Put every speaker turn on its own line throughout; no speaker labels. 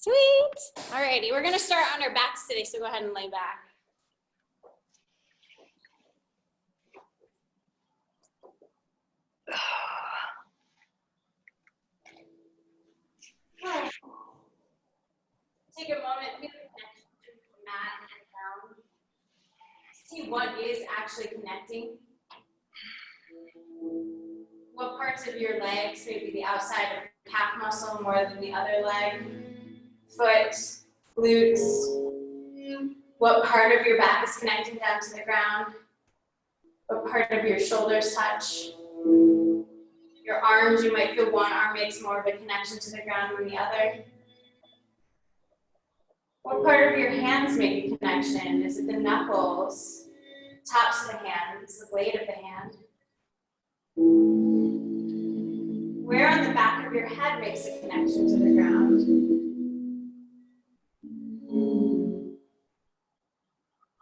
Sweet. Alrighty, we're gonna start on our backs today, so go ahead and lay back. Take a moment, feel the connection between the mat and the ground. See what is actually connecting. What parts of your legs, maybe the outside of your calf muscle more than the other leg, foot, glutes. What part of your back is connecting down to the ground? What part of your shoulders touch? Your arms, you might feel one arm makes more of a connection to the ground than the other. What part of your hands make a connection? Is it the knuckles, tops of the hands, the blade of the hand? Where on the back of your head makes a connection to the ground?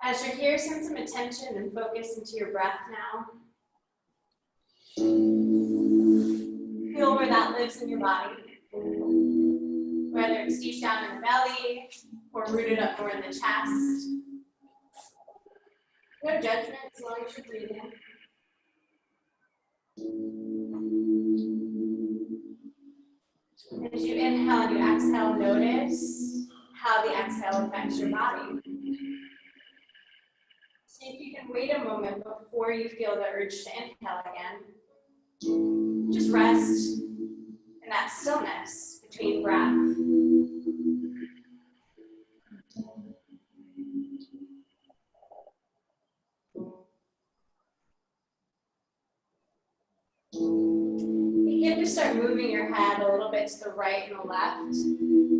As you're here, send some attention and focus into your breath now. Feel where that lives in your body. Whether it's deep down in the belly or rooted up more in the chest. No judgment as long as you're breathing. As you inhale and you exhale, notice how the exhale affects your body. See if you can wait a moment before you feel the urge to inhale again. Just rest in that stillness between breath. Begin to start moving your head a little bit to the right and the left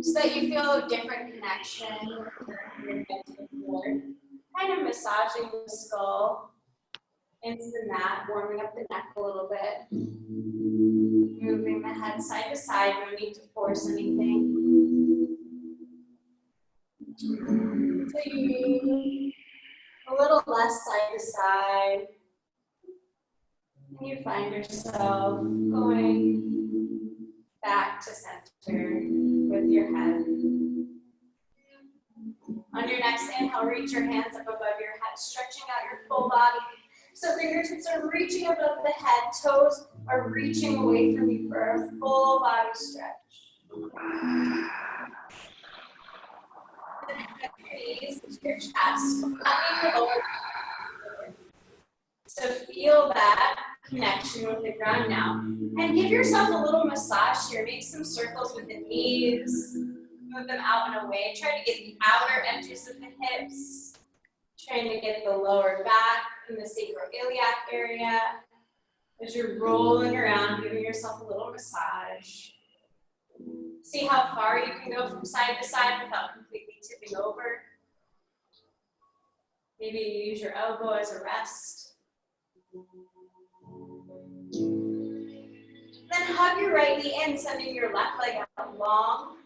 so that you feel a different connection from your head to the floor. Kind of massaging the skull into the mat, warming up the neck a little bit. Moving the head side to side, no need to force anything. A little less side to side. And you find yourself going back to center with your head. On your next inhale, reach your hands up above your head, stretching out your full body. So fingertips are reaching above the head, toes are reaching away from you for a full body stretch. Knees to your chest, flattening your lower back. So feel that connection with the ground now. And give yourself a little massage here. Make some circles with the knees. Move them out and away. Try to get the outer edges of the hips. Trying to get the lower back and the sacroiliac area. As you're rolling around, giving yourself a little massage. See how far you can go from side to side without completely tipping over. Maybe you use your elbow as a rest. Then hug your right knee in, sending your left leg out long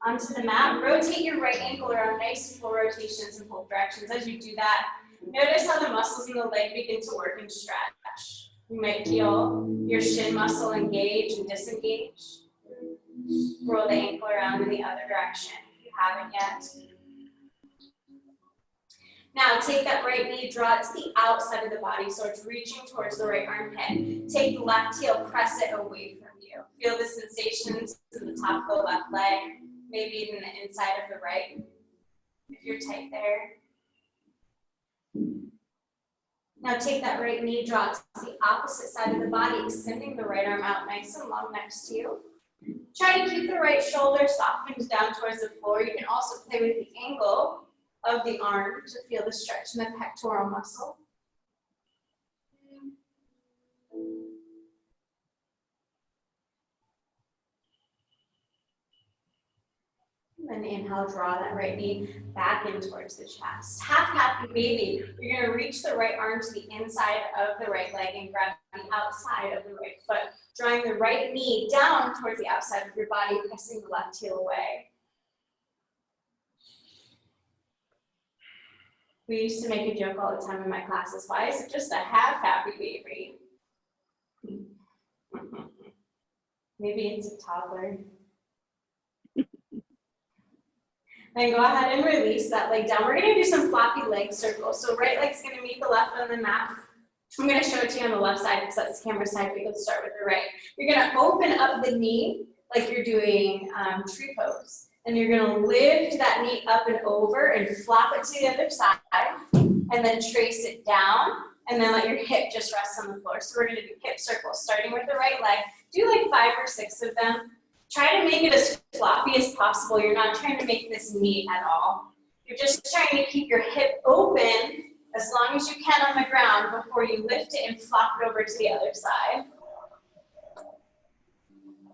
onto the mat. Rotate your right ankle around, nice full rotations in both directions. As you do that, notice how the muscles in the leg begin to work and stretch. You might feel your shin muscle engage and disengage. Roll the ankle around in the other direction if you haven't yet. Now take that right knee, draw it to the outside of the body so it's reaching towards the right armpit. Take the left heel, press it away from you. Feel the sensations in the top of the left leg, maybe even the inside of the right, if you're tight there. Now take that right knee, draw it to the opposite side of the body, extending the right arm out nice and long next to you. Try to keep the right shoulder softened down towards the floor. You can also play with the angle of the arm to feel the stretch in the pectoral muscle. And then inhale, draw that right knee back in towards the chest. Half happy baby. You're going to reach the right arm to the inside of the right leg and grab the outside of the right foot, drawing the right knee down towards the outside of your body, pressing the left heel away. We used to make a joke all the time in my classes. Why is it just a half happy baby? Maybe it's a toddler. Then go ahead and release that leg down. We're gonna do some floppy leg circles. So right leg's gonna meet the left on the mat. I'm gonna show it to you on the left side because that's the camera side. We can start with the right. You're gonna open up the knee like you're doing tree pose. And you're gonna lift that knee up and over and flop it to the other side. And then trace it down. And then let your hip just rest on the floor. So we're gonna do hip circles, starting with the right leg. Do like 5 or 6 of them. Try to make it as floppy as possible. You're not trying to make this neat at all. You're just trying to keep your hip open as long as you can on the ground before you lift it and flop it over to the other side.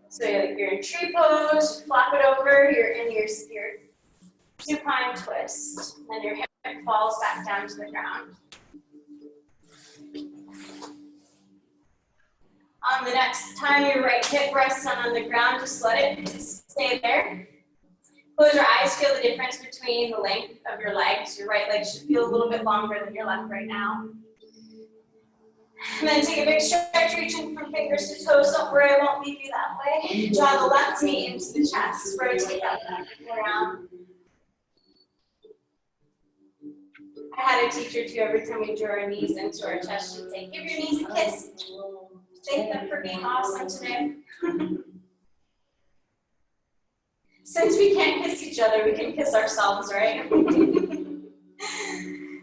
So you're in tree pose, flop it over, you're in your supine twist, and your hip falls back down to the ground. On the next time your right hip rests on the ground, just let it stay there. Close your eyes, feel the difference between the length of your legs. Your right leg should feel a little bit longer than your left right now. And then take a big stretch, reaching from fingers to toes. Don't worry, I won't leave you that way. Draw the left knee into the chest. Rotate that left around. I had a teacher too, every time we drew our knees into our chest, she'd say, give your knees a kiss. Thank them for being awesome today. Since we can't kiss each other, we can kiss ourselves, right?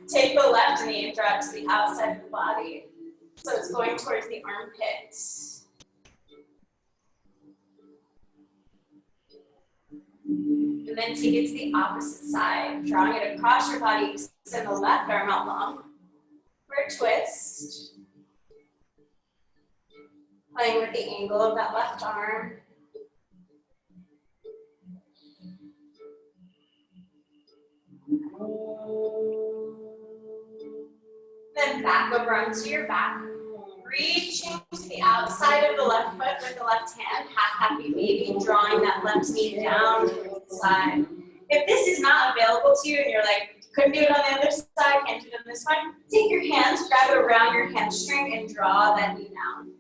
Take the left knee and draw it to the outside of the body. So it's going towards the armpit. And then take it to the opposite side, drawing it across your body. Extend the left arm out long for a twist. Playing with the angle of that left arm. Then back over onto your back. Reaching to the outside of the left foot with the left hand. Half happy baby, drawing that left knee down to the side. If this is not available to you and you're like, couldn't do it on the other side, can't do it on this one, take your hands, grab it around your hamstring and draw that knee down.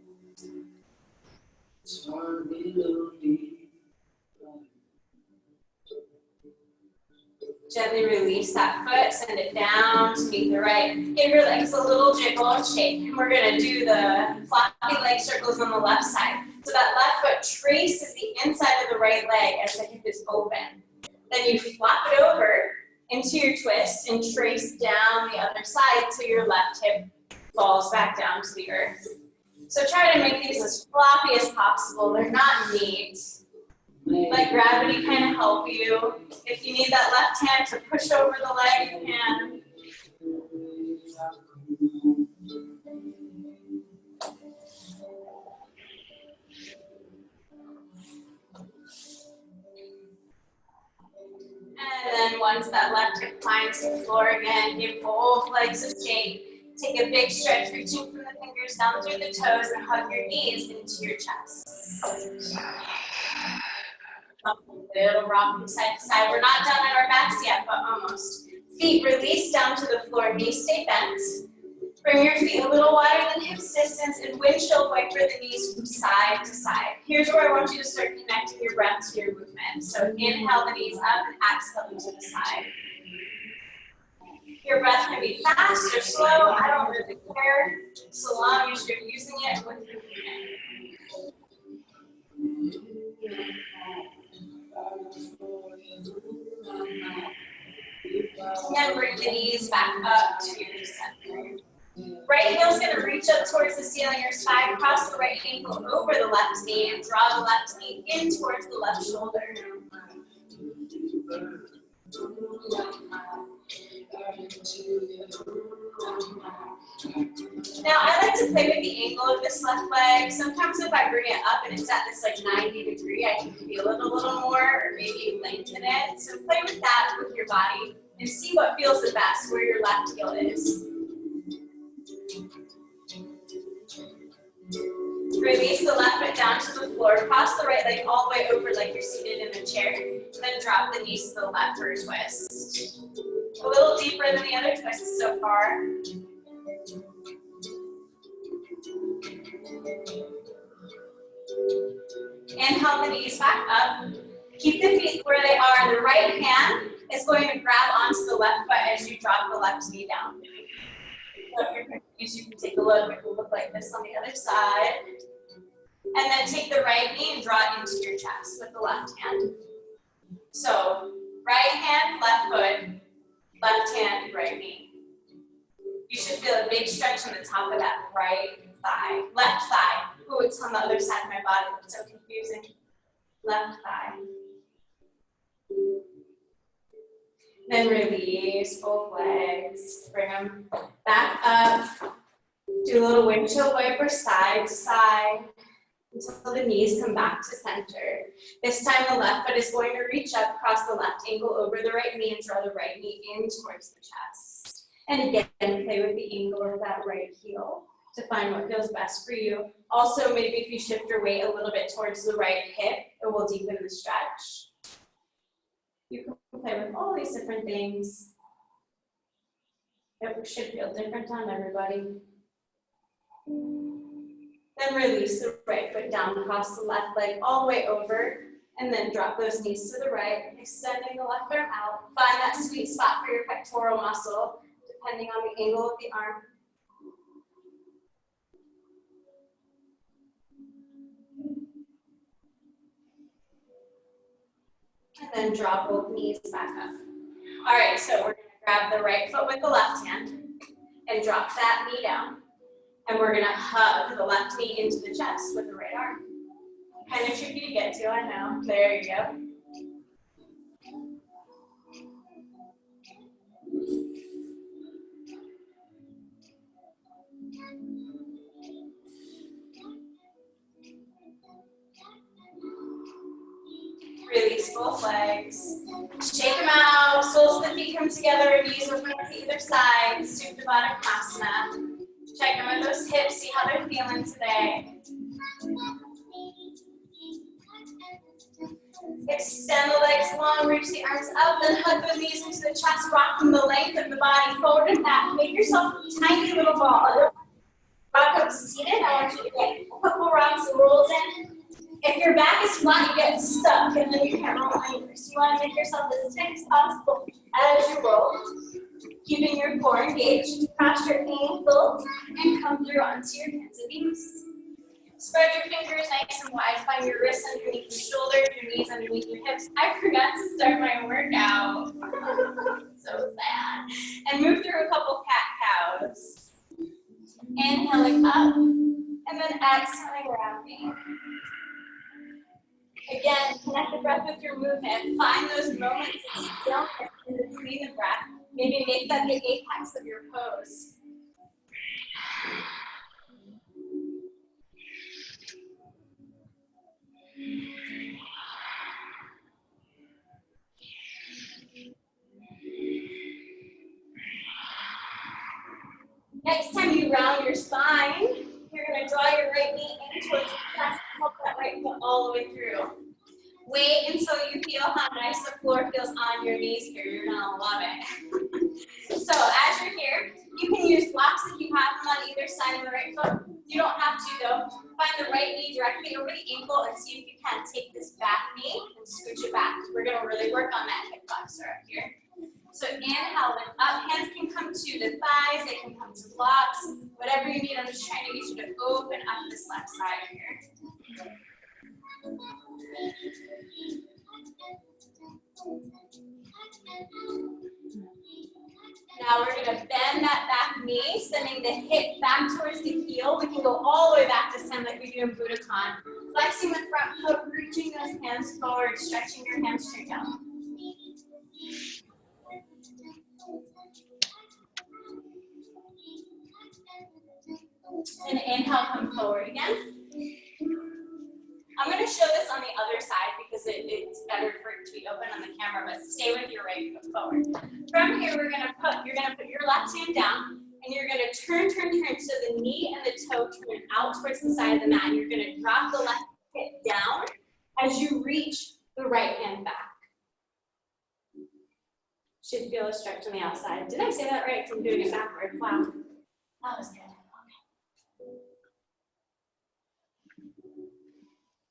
Gently release that foot, send it down to meet the right. Give your legs a little jiggle and shake. And we're gonna do the floppy leg circles on the left side. So that left foot traces the inside of the right leg as the hip is open. Then you flop it over into your twist and trace down the other side so your left hip falls back down to the earth. So try to make these as floppy as possible. They're not neat. Let gravity kind of help you. If you need that left hand to push over the leg, you can. And then once that left hip finds the floor again, give both legs a shake. Take a big stretch, reaching from the fingers down through the toes and hug your knees into your chest. Little rock from side to side. We're not done on our backs yet, but almost. Feet release down to the floor, knees stay bent. Bring your feet a little wider than hips distance and windshield wiper the knees from side to side. Here's where I want you to start connecting your breath to your movement. So inhale the knees up and exhale them to the side. Your breath can be fast or slow, I don't really care, so long as you're using it with your movement. And then bring the knees back up to your center. Right heel's going to reach up towards the ceiling or sky, cross the right ankle over the left knee, and draw the left knee in towards the left shoulder. Now I like to play with the angle of this left leg. Sometimes if I bring it up and it's at this like 90 degree, I can feel it a little more or maybe lengthen it. So play with that with your body and see what feels the best where your left heel is. Release the left foot down to the floor, cross the right leg all the way over like you're seated in a chair, then drop the knees to the left for a twist. A little deeper than the other twists so far. Inhale the knees back up. Keep the feet where they are. The right hand is going to grab onto the left foot as you drop the left knee down. So if you're confused, you can take a look. It will look like this on the other side. And then take the right knee and draw it into your chest with the left hand. So right hand, left foot, left hand, right knee. You should feel a big stretch on the top of that right thigh, left thigh. Ooh, it's on the other side of my body. It's so confusing. Left thigh. Then release both legs. Bring them back up. Do a little windshield wiper side to side until the knees come back to center. This time the left foot is going to reach up, cross the left ankle over the right knee and draw the right knee in towards the chest. And again, play with the angle of that right heel to find what feels best for you. Also, maybe if you shift your weight a little bit towards the right hip, it will deepen the stretch. You can play with all these different things. It should feel different on everybody. Then release the right foot down, cross the left leg all the way over, and then drop those knees to the right, extending the left arm out. Find that sweet spot for your pectoral muscle, depending on the angle of the arm. And then drop both knees back up. All right, so we're gonna grab the right foot with the left hand and drop that knee down. And we're gonna hug the left knee into the chest with the right arm. Kind of tricky to get to, I know. There you go. Release both legs. Shake them out. Soles of the feet come together. Knees open up to either side. Supta Baddha Konasana. Check in with those hips. See how they're feeling today. Extend the legs long. Reach the arms up. Then hug those knees into the chest. Rock them the length of the body forward and back. Make yourself a tiny little ball. Rock up to seated. I want you to get a couple rocks and rolls in. If your back is flat, you get stuck and then you can't roll anywhere. So you want to make yourself as tight as possible as you roll. Keeping your core engaged. Cross your ankles and come through onto your hands and knees. Spread your fingers nice and wide. Find your wrists underneath your shoulders, your knees underneath your hips. I forgot to start my workout. So sad. And move through a couple cat-cows. Inhaling up and then exhaling rounding. Again, connect the breath with your movement. Find those moments of stillness in between the breath. Maybe make that the apex of your pose. Next time you round your spine, you're going to draw your right knee in towards your chest. Help that right foot all the way through. Wait until you feel how nice the floor feels on your knees here. You're going to love it. So as you're here, you can use blocks if you have them on either side of the right foot. You don't have to though. Find the right knee directly over the ankle and see if you can take this back knee and scooch it back. We're going to really work on that hip flexor up here. So inhale, lift up. Hands can come to the thighs. They can come to blocks. Whatever you need. I'm just trying to get you to open up this left side here. Now we're going to bend that back knee, sending the hip back towards the heel. We can go all the way back this time like we do in Budokan. Flexing the front foot, reaching those hands forward, stretching your hands straight down. And inhale, come forward again. I'm going to show this on the other side because it's better for it to be open on the camera, but stay with your right foot forward. From here, you're going to put your left hand down, and you're going to turn, so the knee and the toe turn out towards the side of the mat, and you're going to drop the left hip down as you reach the right hand back. Should feel a stretch on the outside. Did I say that right? I'm doing it backward. Wow. That was good.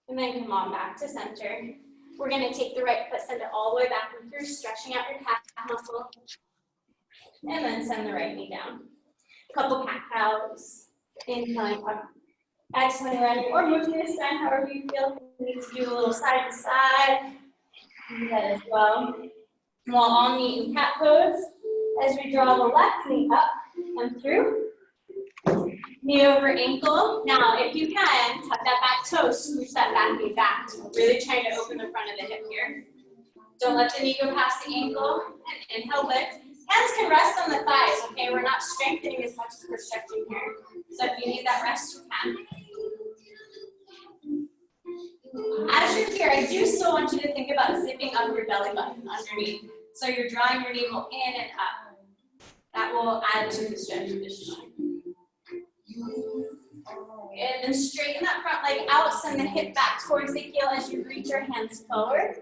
And then come on back to center. We're going to take the right foot, send it all the way back and through, stretching out your calf muscle. And then send the right knee down. Couple cat cows. Inhaling up. Exhaling, running, or moving your spine however you feel. You need to do a little side to side. Do that as well. While all knee and cat pose, as we draw the left knee up and through. Knee over ankle. Now, if you can, tuck that back toe, scooch that back knee back. So we're really trying to open the front of the hip here. Don't let the knee go past the ankle. And inhale, lift. Hands can rest on the thighs, okay? We're not strengthening as much as we're stretching here. So if you need that rest, you can. As you're here, I do still want you to think about zipping up your belly button underneath. So you're drawing your navel in and up. That will add to the stretch of this joint. And then straighten that front leg out, send the hip back towards the heel as you reach your hands forward.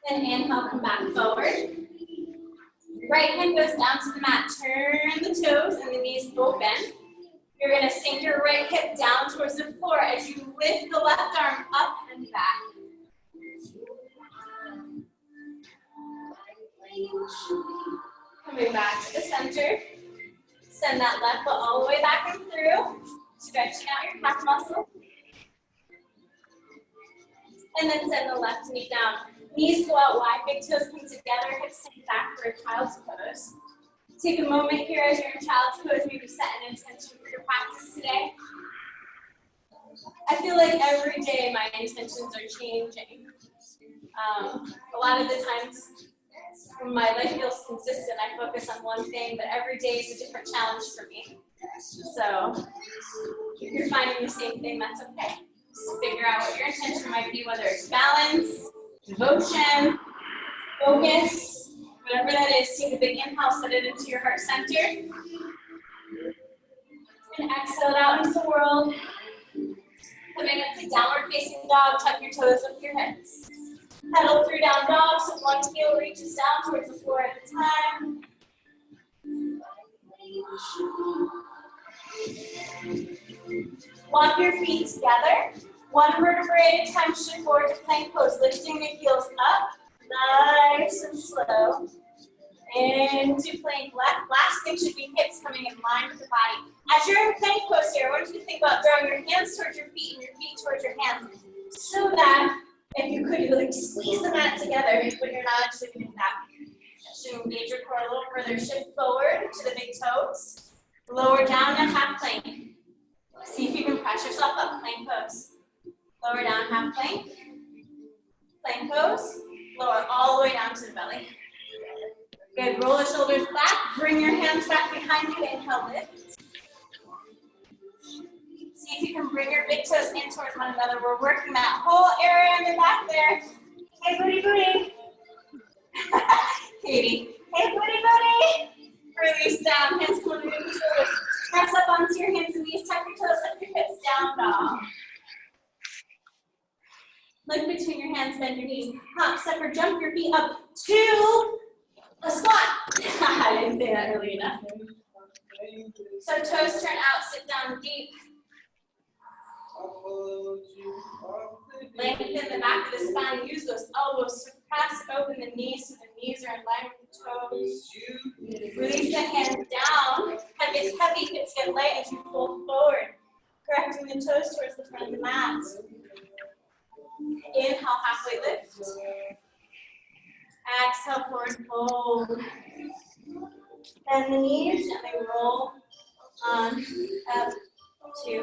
Then inhale, come back forward. Right hand goes down to the mat. Turn the toes and the knees open. You're going to sink your right hip down towards the floor as you lift the left arm up and back. Coming back to the center. Send that left foot all the way back and through. Stretching out your calf muscle. And then send the left knee down. Knees go out wide, big toes come together, hips sink back for a child's pose. Take a moment here as you're in child's pose, maybe set an intention for your practice today. I feel like every day my intentions are changing. A lot of the times when my life feels consistent, I focus on one thing, but every day is a different challenge for me. So if you're finding the same thing, that's okay. Just figure out what your intention might be, whether it's balance, devotion, focus, whatever that is. Take a big inhale, set it into your heart center. And exhale it out into the world. Coming up to downward facing dog, tuck your toes up your hips. Pedal through down dog, so one heel reaches down towards the floor at a time. Walk your feet together. One vertebrae at a time, shift forward to plank pose, lifting the heels up, nice and slow. Into plank left. Last thing should be hips coming in line with the body. As you're in plank pose here, I want you to think about drawing your hands towards your feet and your feet towards your hands, so that if you could, you like squeeze the mat together, but you're not actually doing that. Should engage your core a little further. Shift forward to the big toes. Lower down and half plank. See if you can press yourself up, plank pose. Lower down, half plank. Plank pose. Lower all the way down to the belly. Good, roll the shoulders back. Bring your hands back behind you. Inhale, lift. See if you can bring your big toes in towards one another. We're working that whole area in the back there. Hey, booty, booty. Katie. Hey, booty, booty. Release down, hands come underneath your shoulders. Press up onto your hands and knees, tuck your toes, tuck your hips down, dog. Look between your hands, bend your knees. Hop, step, or jump your feet up to a squat. I didn't say that early enough. So toes turn out, sit down deep. Lengthen the back of the spine. Use those elbows to press open the knees so the knees are in line with the toes. Release the hands down. Head gets heavy, hips get light as you fold forward. Correcting the toes towards the front of the mat. Inhale, halfway lift. Exhale, forward fold. Bend the knees, gently roll on up to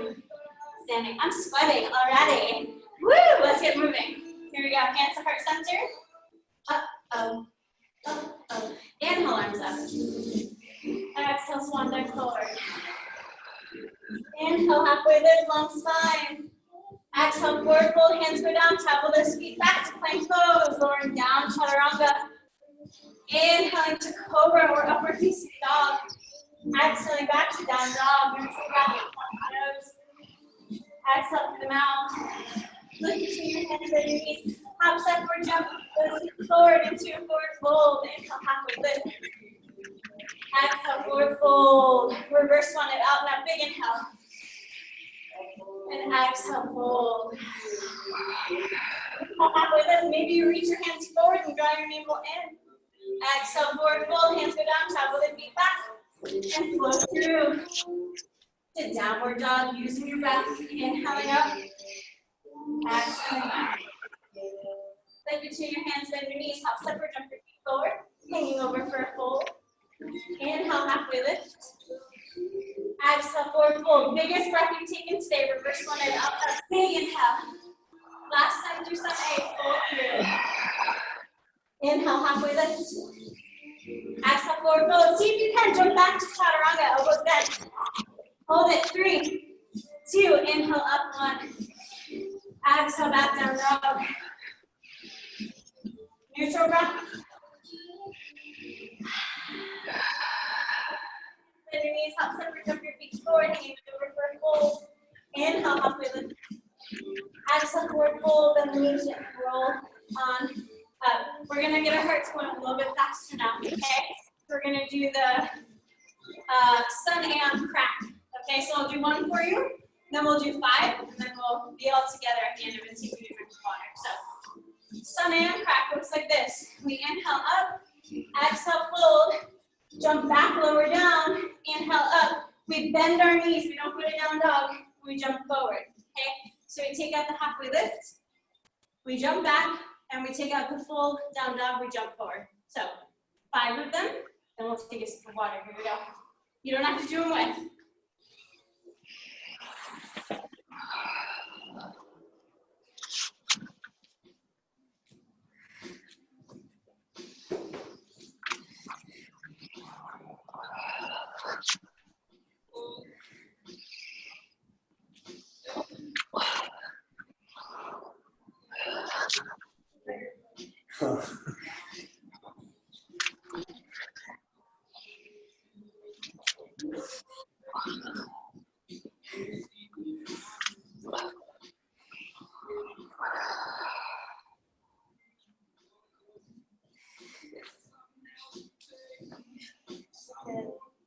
standing. I'm sweating already. Woo! Let's get moving. Here we go. Hands to heart center. Up-oh. Up-oh. Inhale, arms up. Exhale, swan dive forward. Inhale, halfway lift, long spine. Exhale, forward fold, hands go down, tap those feet back to plank pose, lowering down, chaturanga. Inhaling to cobra or upward facing dog. Exhaling back to down dog. You're going to take out your nose. Exhale through the mouth. Look between your hands and your knees. Hop, step, or jump. Go forward into your forward fold. Inhale, halfway lift. Exhale, forward fold. Reverse one it out. Now big inhale. And exhale, fold. With us, maybe you reach your hands forward and draw your navel in. Exhale, forward fold. Hands go down. Travel the feet back. And flow through to downward dog. Using your breath. Inhaling up. Exhaling back. Like between your hands, bend your knees. Hop, step, or jump your feet forward. Hanging over for a fold. Inhale, halfway lift. Exhale, forward fold. Biggest breath you've taken today. Reverse one and up. A big inhale. Last time, do some A. Fold through. Inhale, halfway lift. Exhale, forward fold. See if you can jump back to chaturanga. Elbows bent. Hold it. 3, 2. Inhale, up 1. Exhale, back down dog. Neutral breath. Bend your knees, hop, separate, jump your feet forward, hanging over for a fold. Inhale, halfway lift. Exhale, forward fold, and the knees gently roll on up. We're gonna get our hearts going a little bit faster now, okay? We're gonna do the sun and crack. Okay, so I'll do 1 for you, then we'll do 5, and then we'll be all together at the end of it, see if we can drink water. So, sun and crack looks like this. We inhale up, exhale, fold, jump back, lower down, inhale up. We bend our knees, we don't put it down dog, we jump forward, okay? So we take out the halfway lift, we jump back, and we take out the full down dog, we jump forward. So, 5 of them, then we'll take a sip of water, here we go. You don't have to do them with.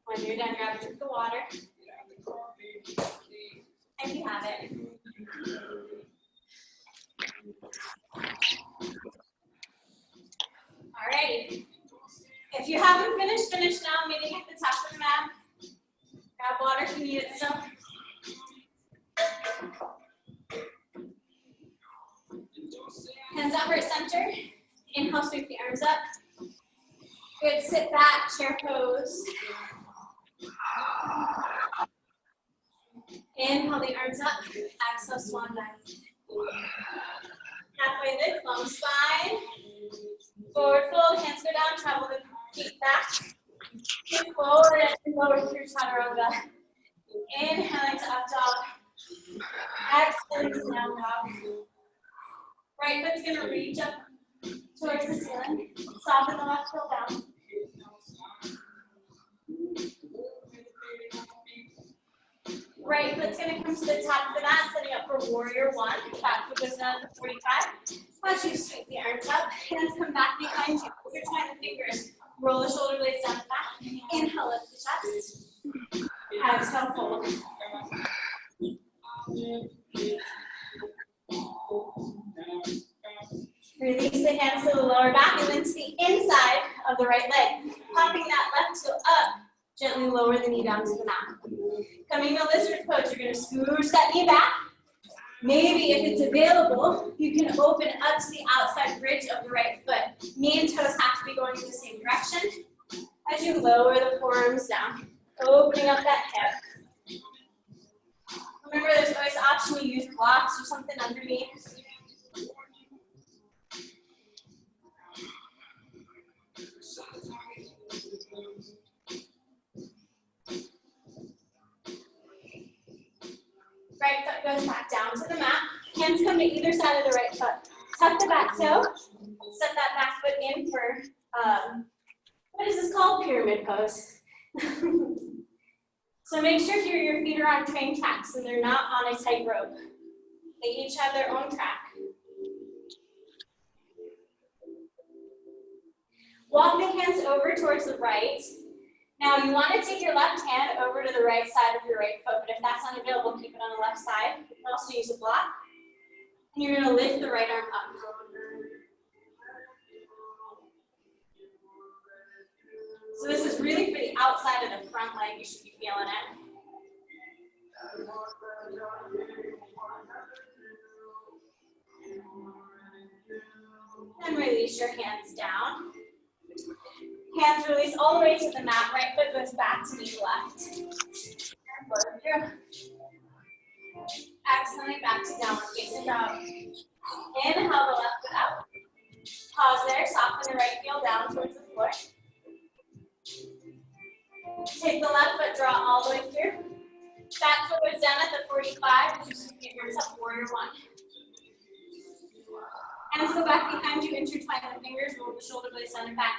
When you're done, grab a drink of water. And you have it. Alrighty. If you haven't finished, finish now. Meeting at the top of the mat. Grab water if you need it still. Hands up for center. Inhale, sweep the arms up. Good, sit back, chair pose. Inhale the arms up. Exhale, swan dive. Halfway lift, long spine. Forward fold, hands go down, travel the feet back. Kick forward and lower through chaturanga. Inhaling to up dog. Exhaling to down dog. Right foot's gonna reach up towards the ceiling. Soften the left heel down. Right foot's gonna come to the top of the mat, setting up for warrior 1. Back foot goes down to 45. As you sweep the arms up, hands come back behind you. Intertwine the fingers. Roll the shoulder blades down the back. Inhale, lift the chest. Exhale, fold. Release the hands to the lower back and then to the inside of the right leg. Popping that left heel up, gently lower the knee down to the mat. Coming to lizard pose, you're going to scooch that knee back. Maybe if it's available, you can open up to the outside bridge of the right foot. Knee and toes have to be going in the same direction. As you lower the forearms down, opening up that hip. Remember, there's always the option to use blocks or something underneath. Right foot goes back down to the mat. Hands come to either side of the right foot. Tuck the back toe. Set that back foot in for, what is this called? Pyramid pose. So make sure your feet are on train tracks and they're not on a tight rope. They each have their own track. Walk the hands over towards the right. Now you want to take your left hand over to the right side of your right foot, but if that's unavailable, keep it on the left side. You can also use a block. And you're going to lift the right arm up. So this is really for the outside of the front leg. You should be feeling it. And release your hands down. Hands release all the way to the mat. Right foot goes back to meet left. And flow through. Exhaling back to downward facing dog. Inhale the left foot out. Pause there. Soften the right heel down towards the floor. Take the left foot, draw all the way through. Back foot goes down at the 45, which is give yourself warrior one. Hands go back behind you, intertwine the fingers, roll the shoulder blades down and back.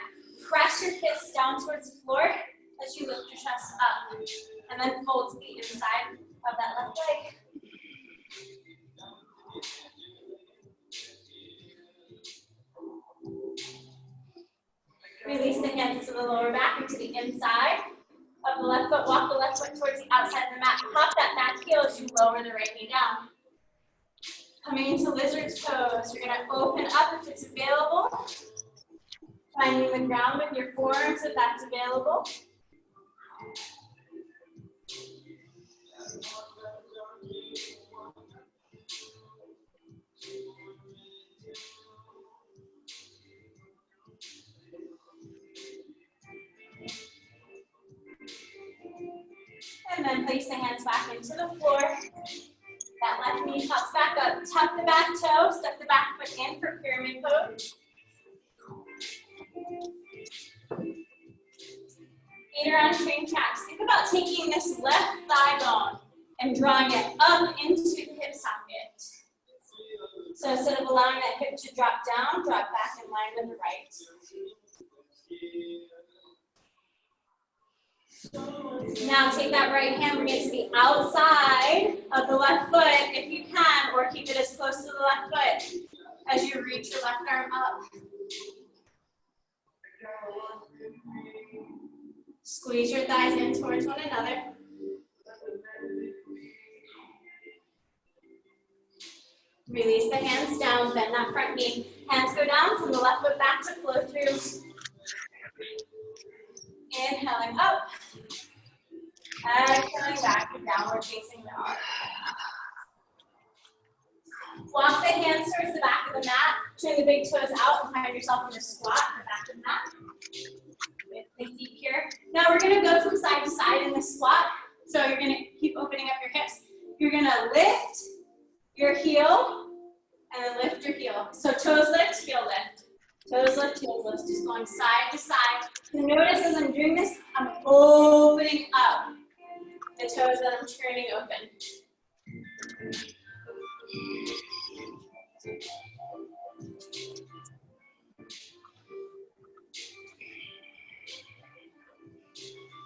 Press your fists down towards the floor as you lift your chest up. And then fold to the inside of that left leg. Release the hands to the lower back and to the inside of the left foot. Walk the left foot towards the outside of the mat. Pop that back heel as you lower the right knee down. Coming into lizard's pose. You're going to open up if it's available. Finding the ground with your forearms if that's available. And then place the hands back into the floor. That left knee pops back up. Tuck the back toe, step the back foot in for pyramid pose. Feet are on train tracks. Think about taking this left thigh bone and drawing it up into the hip socket. So instead of allowing that hip to drop down, drop back in line with the right. Now take that right hand, bring it to the outside of the left foot if you can, or keep it as close to the left foot as you reach your left arm up. Squeeze your thighs in towards one another. Release the hands down, bend that front knee. Hands go down, send the left foot back to flow through. Inhaling up. Exhaling back to downward facing dog. Walk the hands towards the back of the mat. Turn the big toes out and find yourself in a squat at the back of the mat. With the feet here. Now we're going to go from side to side in the squat. So you're going to keep opening up your hips. You're going to lift your heel and then lift your heel. So toes lift, heel lift. Toes lift, heel lift. Just going side to side. So notice as I'm doing this, I'm opening up the toes that I'm turning open.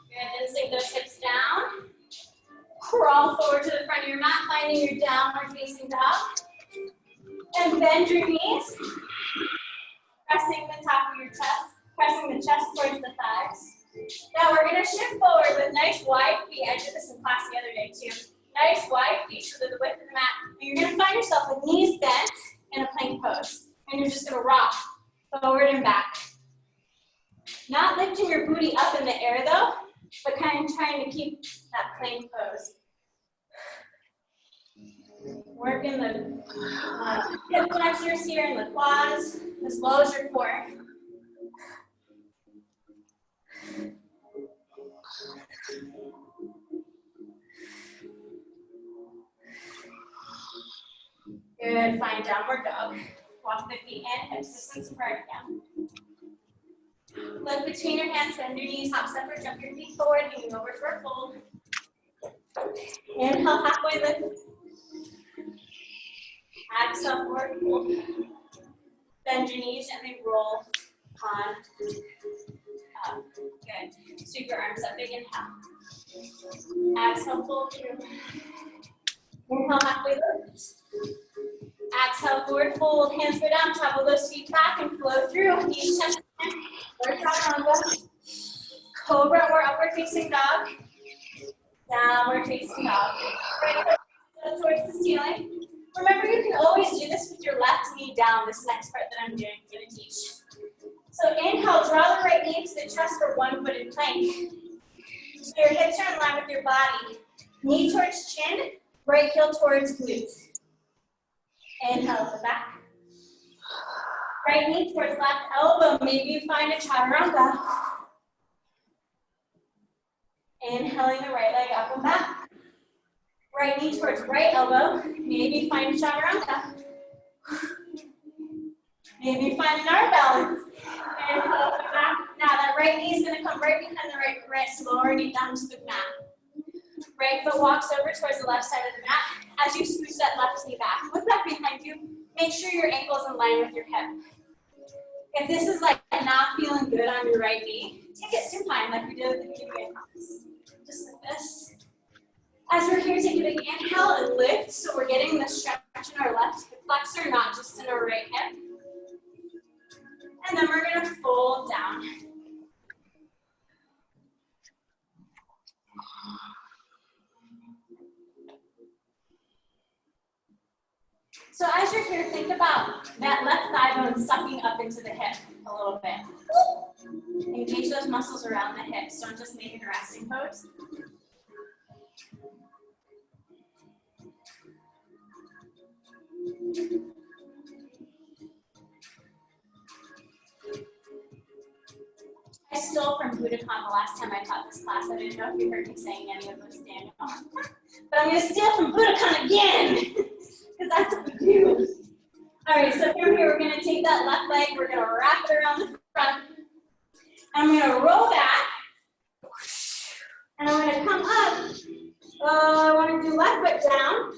Good, then sink those hips down. Crawl forward to the front of your mat, finding your downward facing dog. And bend your knees. Pressing the top of your chest, pressing the chest towards the thighs. Now we're going to shift forward with nice wide feet. I did this in class the other day too. Nice wide feet so they're the width of the mat. And you're going to find yourself with knees bent in a plank pose. And you're just going to rock forward and back. Not lifting your booty up in the air though, but kind of trying to keep that plank pose. Working the hip flexors here and the quads, as well as your core. Good, find downward dog. Walk the feet in, hips distance apart again. Look between your hands, bend your knees, hop, step, or jump your feet forward, hanging over for a fold. Inhale, halfway lift. Exhale, forward fold. Bend your knees and then roll on up. Good. Sweep your arms up, big inhale. Exhale, fold through. Inhale, halfway lift. Exhale, forward fold. Hands go down, travel those feet back and flow through. Knees, chest, or chaturanga. Cobra or upward facing dog. Downward facing dog. Right foot towards the ceiling. Remember, you can always do this with your left knee down, this next part that I'm going to teach. So inhale, draw the right knee into the chest for one-footed plank. So your hips are in line with your body. Knee towards chin, right heel towards glute. Inhale to the back. Right knee towards left elbow. Maybe you find a chaturanga. Inhaling the right leg up and back. Right knee towards right elbow. Maybe find a chaturanga. Maybe find an arm balance. Inhale to the back. Now that right knee is going to come right behind the right wrist, lowering it down to the mat. Right foot walks over towards the left side of the mat as you scooch that left knee back. Look back behind you. Make sure your ankle's in line with your hip. If this is like not feeling good on your right knee, take it supine like we did at the beginning of class. Just like this. As we're here, take a big inhale and lift. So we're getting the stretch in our left hip flexor, not just in our right hip. And then we're going to fold down. So as you're here, think about that left thigh bone sucking up into the hip a little bit. Engage those muscles around the hips. Don't just make it a resting pose. I stole from Budokan the last time I taught this class. I didn't know if you heard me saying any of those, Daniel. But I'm going to steal from Budokan again, because that's what we do. All right, so from here, we're going to take that left leg, we're going to wrap it around the front, and I'm going to roll back, and I'm going to come up. I want to do left foot down.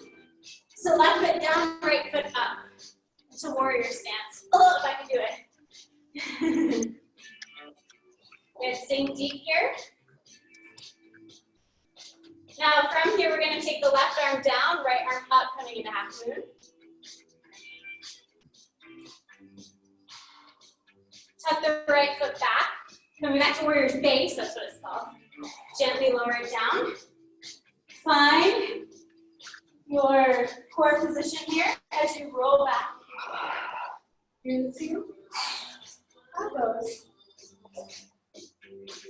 So left foot down, right foot up. It's a warrior stance. Oh, if I can do it. Good, sink deep here. Now from here, we're going to take the left arm down, right arm up, coming into half moon. Tuck the right foot back. Coming back to warrior's base, that's what it's called. Gently lower it down. Find your core position here as you roll back. Into elbows.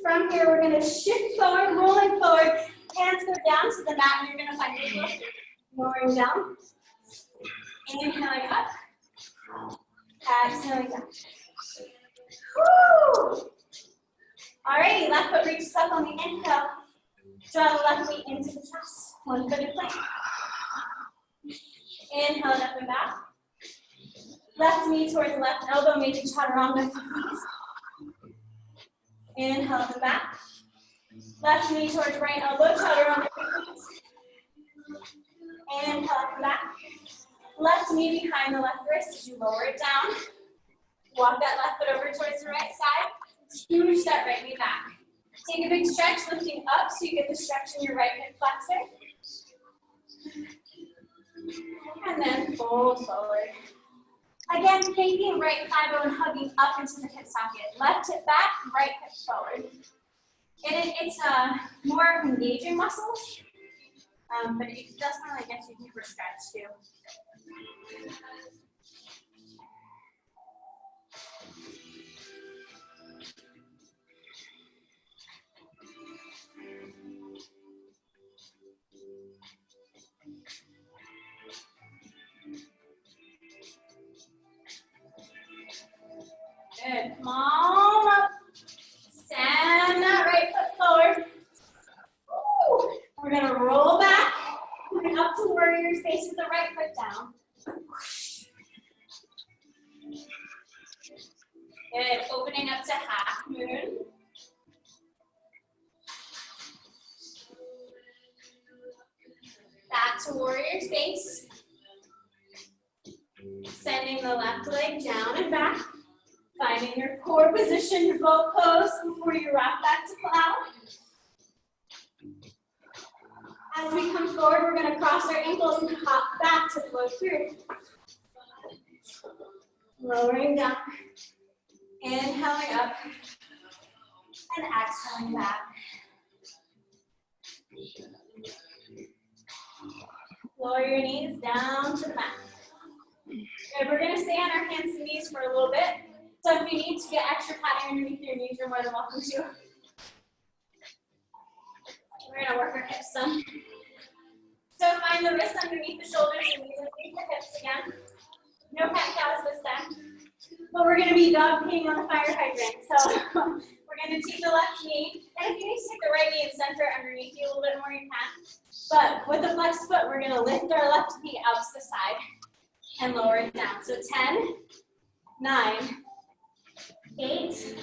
From here, we're going to shift forward, rolling forward. Hands go down to the mat, and you're going to find your foot. Lowering down. Inhaling up. Exhaling down. Woo! Alrighty, left foot reaches up on the inhale. Draw the left knee into the chest. One-footed plank. Inhale up and back. Left knee towards left elbow, maybe chaturanga for please. Inhale up and back. Left knee towards right elbow, chaturanga for please. Inhale up and back. Left knee behind the left wrist as you lower it down. Walk that left foot over towards the right side. Scooch that right knee back. Take a big stretch, lifting up so you get the stretch in your right hip flexor. And then fold forward. Again, taking right thigh bone, hugging up into the hip socket. Left hip back, right hip forward. It's more engaging muscles, but it does kind of get you deeper stretch too. Good. Come on up. Send that right foot forward. Woo. We're going to roll back. Coming up to warrior's base with the right foot down. Good. Opening up to half moon. Back to warrior's base. Sending the left leg down and back. Finding your core position, your boat pose before you rock back to plow. As we come forward, we're going to cross our ankles and hop back to flow through. Lowering down. Inhaling up. And exhaling back. Lower your knees down to the mat. Good, we're gonna stay on our hands and knees for a little bit. So if you need to get extra padding underneath your knees, you're more than welcome to. We're gonna work our hips some. So find the wrists underneath the shoulders and knees underneath the hips again. No cat cows this time. But we're gonna be dog peeing on the fire hydrant. So we're gonna take the left knee, and if you need to take the right knee and center it underneath you a little bit more, you can. But with the flexed foot, we're gonna lift our left knee out to the side and lower it down. So 10, 9, 8,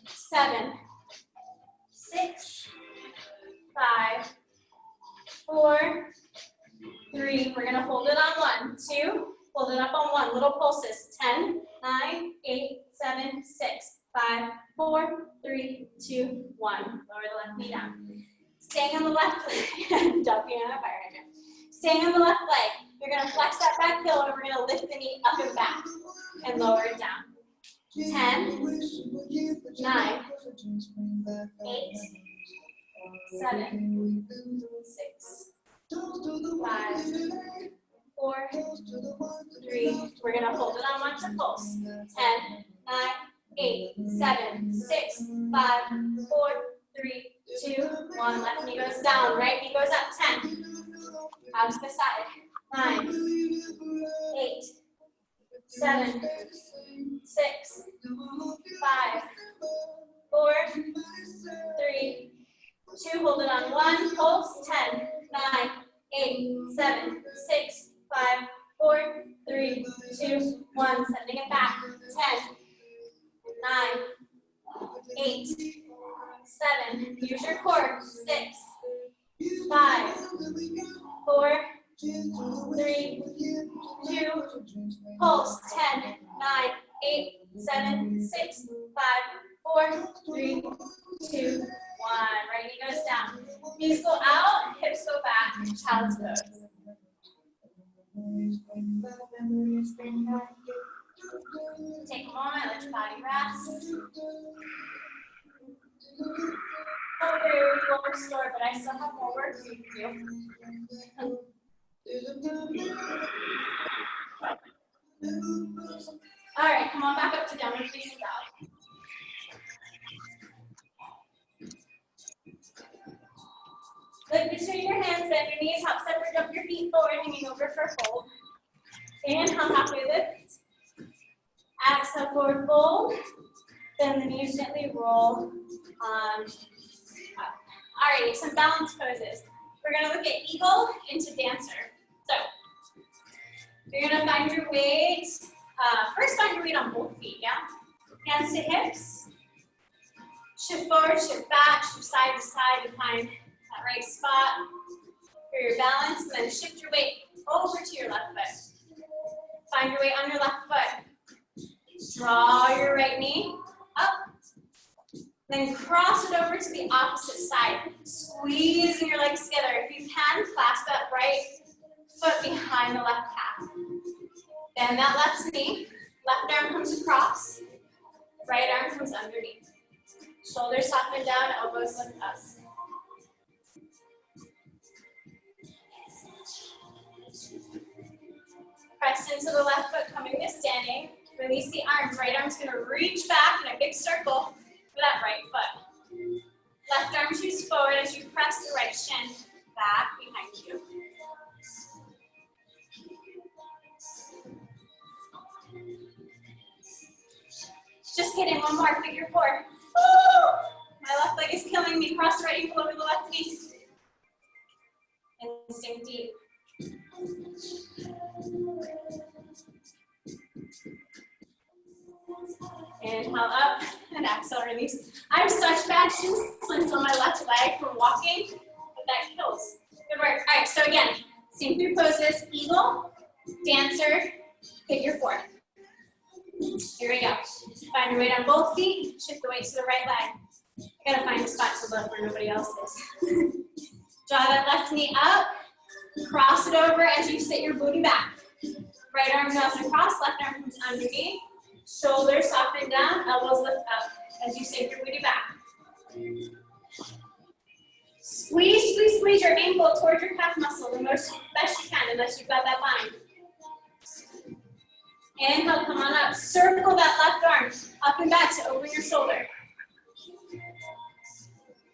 7, 6, 5, 4, 3. We're gonna hold it on 1, 2. Hold it up on 1. Little pulses. 10, 9, 8, 7, 6, 5, 4, 3, 2, 1. Lower the left knee down. Staying on the left leg. Ducking on a fire hydrant. Staying on the left leg. You're going to flex that back heel and we're going to lift the knee up and back and lower it down. 10, 9, 8, 7, 6, 5, 4, 3. We're going to hold it on 1 to pulse. 10, 9, 8, 7, 6, 5, 4, 3, 2, 1. Left knee goes down, right knee goes up. 10. Out to the side. 9, 8, 7, 6, 5, 4, 3, 2. Hold it on 1. Pulse. 10, 9, 8, 7, 6, 5, 4, 3, 2, 1. Sending it back. 10, 9, 8, 7. Use your core. 6, 5, 4, 3, 2. Pulse. 10, 9, 8, 7, 6, 5, 4, 3, 2, 1. Right knee goes down. Knees go out, hips go back. Child's pose. Take a moment, let your body rest. Don't worry, we will restore, but I still have more work for you to do. All right, come on back up to downward facing dog. Look between your hands, bend your knees, help separate up your feet forward, hanging over for fold. Inhale, halfway lift. Exhale, forward fold. Bend the knees, gently roll on up. Alrighty, some balance poses. We're gonna look at eagle into dancer. So, you're gonna find your weight. First, find your weight on both feet, yeah? Hands to hips. Shift forward, shift back, shift side to side to find that right spot for your balance. And then shift your weight over to your left foot. Find your weight on your left foot. Draw your right knee up. Then cross it over to the opposite side. Squeezing your legs together. If you can, clasp that right foot behind the left calf. Bend that left knee. Left arm comes across. Right arm comes underneath. Shoulders soften down, elbows lift up. Press into the left foot, coming to standing. Release the arms. Right arm's going to reach back in a big circle for that right foot. Left arm shoots forward as you press the right shin back behind you. Just kidding, one more, figure 4. Woo! My left leg is killing me. Cross the right ankle over the left knee. And sink deep. Inhale up and exhale, release. I have such bad shin splints on my left leg from walking, but that kills. Good work. All right, so again, same 3 poses: eagle, dancer, figure 4. Here we go. Find your weight on both feet. Shift the weight to the right leg. I gotta find a spot to look where nobody else is. Draw that left knee up. Cross it over as you sit your booty back. Right arm draws across, left arm comes underneath. Shoulders soften down, elbows lift up as you sit your booty back. Squeeze, squeeze, squeeze your ankle towards your calf muscle the best you can, unless you've got that bind. Inhale, come on up. Circle that left arm up and back to open your shoulder.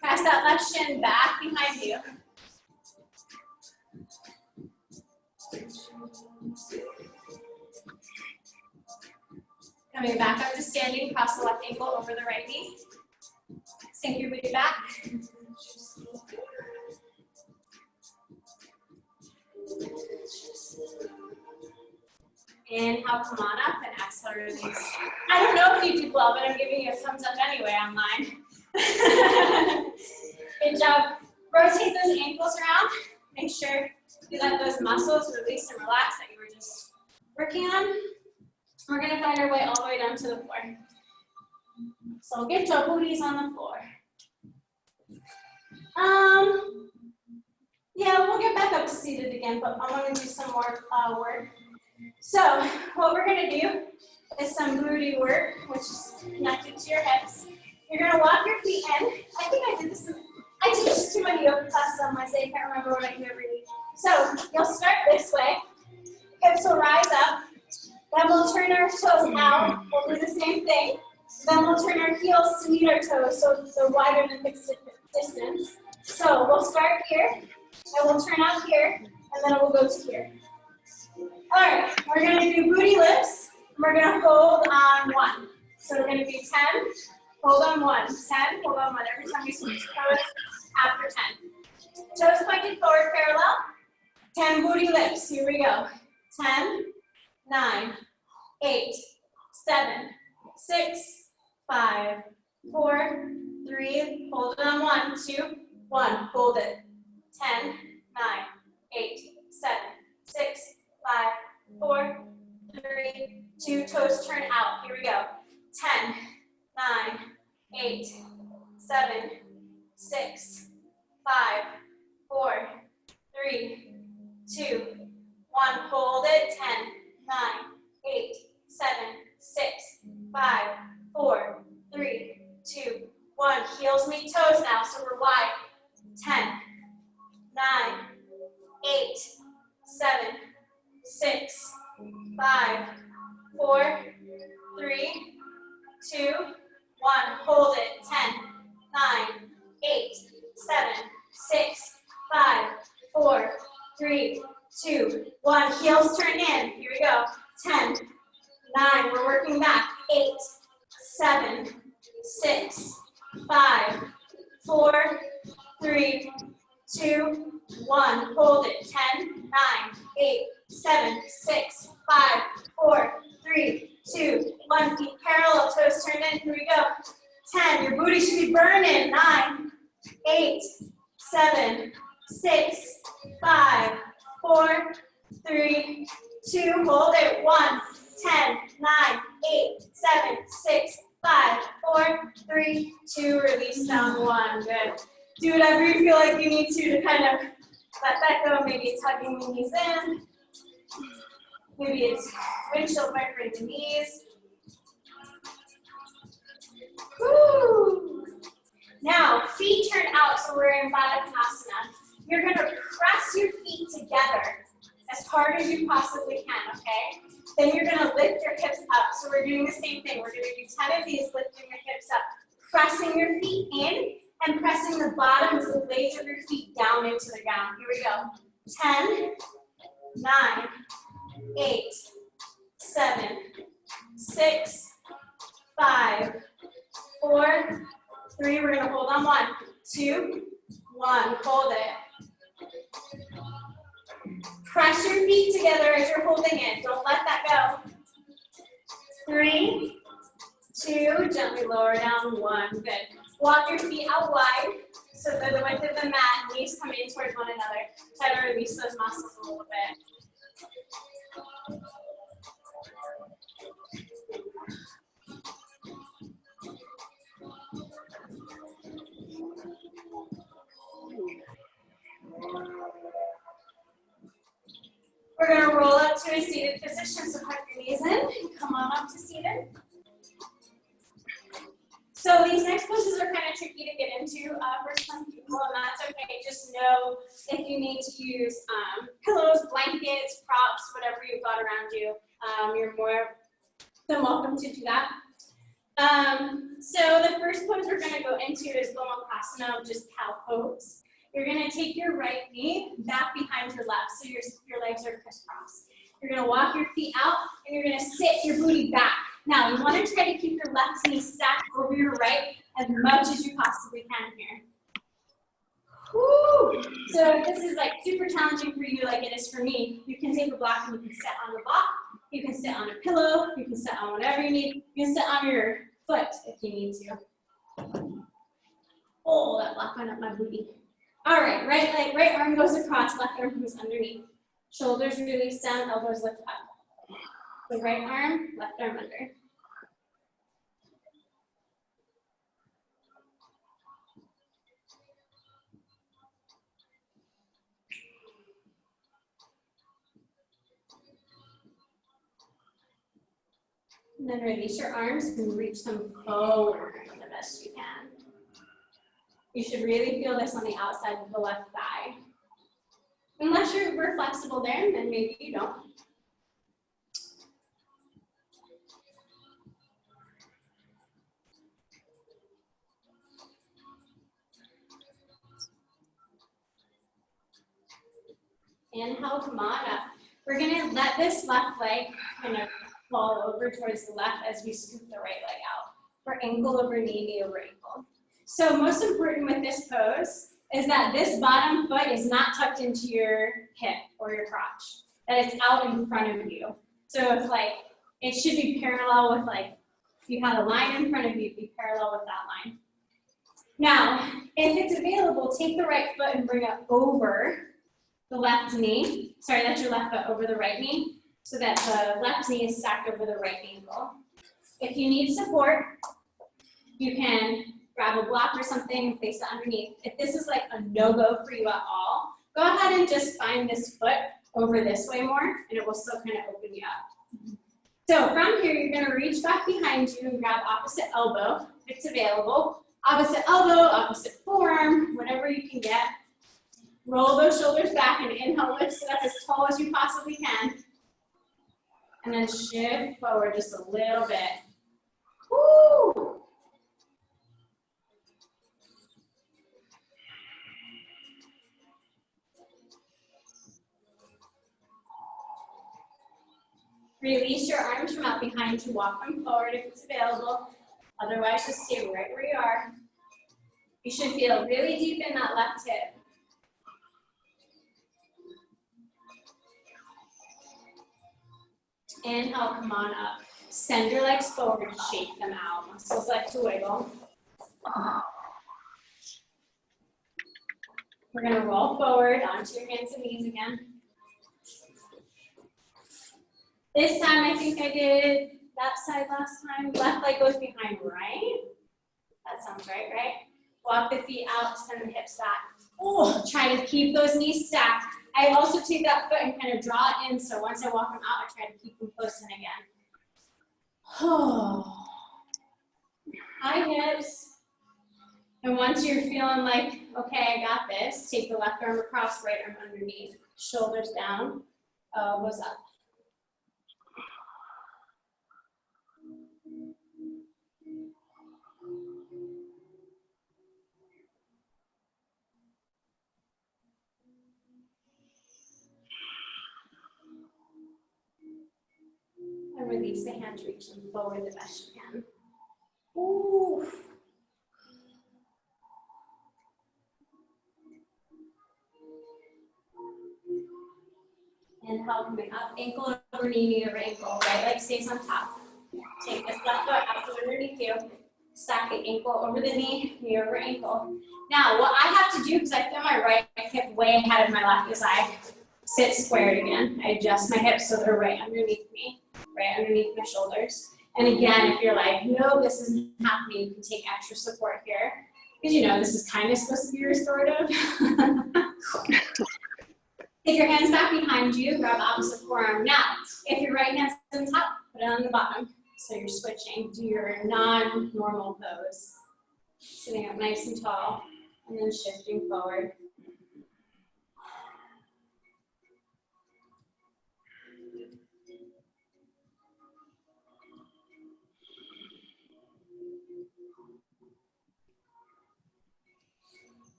Press that left shin back behind you. Coming back up to standing, cross the left ankle over the right knee. Sink your booty back. Inhale, come on up, and exhale, release. I don't know if you do well, but I'm giving you a thumbs up anyway online. Good job. Rotate those ankles around. Make sure you let those muscles release and relax that you were just working on. We're going to find our way all the way down to the floor. So get your booties on the floor. Yeah, we'll get back up to seated again, but I want to do some more work. So what we're going to do is some booty work, which is connected to your hips. You're going to walk your feet in. I think I did this. I teach too many yoga classes on Wednesday. I can't remember what I do every week. So you'll start this way. Hips will rise up. Then we'll turn our toes out. We'll do the same thing. Then we'll turn our heels to meet our toes, so they're wider than fixed distance. So we'll start here, and we'll turn out here, and then we'll go to here. All right, we're going to do booty lifts. We're going to hold on 1. So we're going to do 10, hold on 1, 10, hold on 1. Every time we switch toes, after 10. Toes pointed forward, parallel. 10 booty lifts. Here we go. 10, 9, 8, 7, 6, 5, 4, 3, hold it on 1, 2, 1, hold it. 10, 9, 8, 7, 6, 5, 4, 3, 2, toes turn out. Here we go. 10, 9, 8, 7, 6, 5, 4, 3, 2, 1, hold it. 10, 9, 8, 7, 6, 5, 4, 3, 2, 1. Heels meet toes now, so we're wide. 10, 9, 8, 7, 6, 5, 4, 3, 2, 1. Hold it. 10, 9, 8, 7, 6, 5, 4, 3, 2, 1. Heels turn in. Here we go. 10, 9. We're working back. 8, 7, 6, 5, 4, 3, 2, 1. Hold it. 10, 9, 8, 7, 6, 5, 4, 3, 2, 1. Feet parallel, toes turned in. Here we go. 10. Your booty should be burning. 9, 8, 7, 6, 5, 4, 3, 2. Hold it. 1, 10, 9, 8, 7, 6, 5, 4, 3, 2. Release down. 1. Good. Do whatever you feel like you need to kind of let that go. Maybe it's hugging the knees in. Maybe it's windshield wiper the knees. Woo! Now, feet turn out, so we're in Baddha-Konasana. You're going to press your feet together as hard as you possibly can, okay? Then you're going to lift your hips up. So we're doing the same thing. We're going to do 10 of these, lifting your hips up, pressing your feet in, and pressing the bottoms, the blades of your feet down into the ground. Here we go. 10, 9, 8, 7, 6, 5, 4, 3. We're going to hold on. 1, 2, 1. Hold it. Press your feet together as you're holding it. Don't let that go. 3, 2. Gently lower down. 1. Good. Walk your feet out wide so they're the width of the mat. Knees come in towards one another. Try to release those muscles a little bit. We're going to roll up to a seated position, so tuck your knees in and come on up to seated. So these next poses are kind of tricky. tricky to get into for some people, and that's okay. Just know if you need to use pillows, blankets, props, whatever you've got around you, you're more than welcome to do that. So the first pose we're going to go into is Gomukhasana, just cow pose. You're going to take your right knee back behind your left, so your legs are crisscross. You're going to walk your feet out, and you're going to sit your booty back. Now, you want to try to keep your left knee stacked over your right as much as you possibly can here. Woo! So if this is like super challenging for you like it is for me, you can take a block and you can sit on the block. You can sit on a pillow. You can sit on whatever you need. You can sit on your foot if you need to. Oh, that block went up my booty. All right, right arm goes across, left arm comes underneath. Shoulders release down, elbows lift up. The right arm, left arm under. And then release your arms and reach them forward the best you can. You should really feel this on the outside of the left thigh. Unless we're flexible there, then maybe you don't. Inhale, come on up. We're gonna let this left leg kind of fall over towards the left as we scoop the right leg out. We're ankle over knee, knee over ankle. So most important with this pose is that this bottom foot is not tucked into your hip or your crotch, that it's out in front of you. So if it should be parallel with if you had a line in front of you, it'd be parallel with that line. Now, if it's available, take the right foot and bring it over the left knee. Sorry, that's your left foot over the right knee, so that the left knee is stacked over the right ankle. If you need support, you can grab a block or something and place it underneath. If this is like a no-go for you at all, go ahead and just find this foot over this way more, and it will still kind of open you up. So from here, you're gonna reach back behind you and grab opposite elbow, if it's available. Opposite elbow, opposite forearm, whatever you can get. Roll those shoulders back and inhale, lift it up as tall as you possibly can. And then shift forward just a little bit. Woo! Release your arms from out behind you. Walk them forward if it's available. Otherwise, just stay right where you are. You should feel really deep in that left hip. Inhale, come on up. Send your legs forward, shake them out. Muscles like to wiggle. We're gonna roll forward onto your hands and knees again. This time, I think I did that side last time. Left leg goes behind right. That sounds right, right? Walk the feet out, send the hips back. Oh, try to keep those knees stacked. I also take that foot and kind of draw it in, so once I walk them out, I try to keep them close in again. Oh. High hips. And once you're feeling like, okay, I got this, take the left arm across, right arm underneath. Shoulders down, elbows up. And release the hands, reach them forward the best you can. Ooh. Inhale, coming up, ankle over knee, knee over ankle. Right leg stays on top. Take this left foot out to underneath you. Stack the ankle over the knee, knee over ankle. Now, what I have to do, because I feel my right hip way ahead of my left, is I sit squared again. I adjust my hips so they're right underneath me, right underneath my shoulders. And again, if you're like, no, this isn't happening, you can take extra support here. Because you know, this is kind of supposed to be restorative. Take your hands back behind you, grab opposite forearm. Now, if your right hand's on top, put it on the bottom. So you're switching to your non-normal pose. Sitting up nice and tall, and then shifting forward.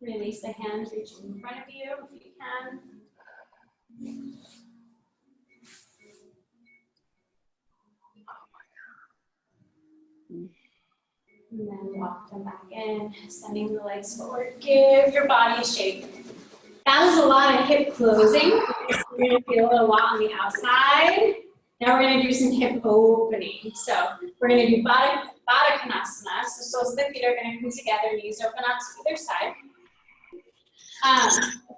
Release the hands, reaching in front of you if you can. And then walk them back in, sending the legs forward. Give your body a shake. That was a lot of hip closing. We're going to feel a lot on the outside. Now we're going to do some hip opening. So we're going to do Baddha Konasana. So soles of the feet are going to come together, knees open out to either side. A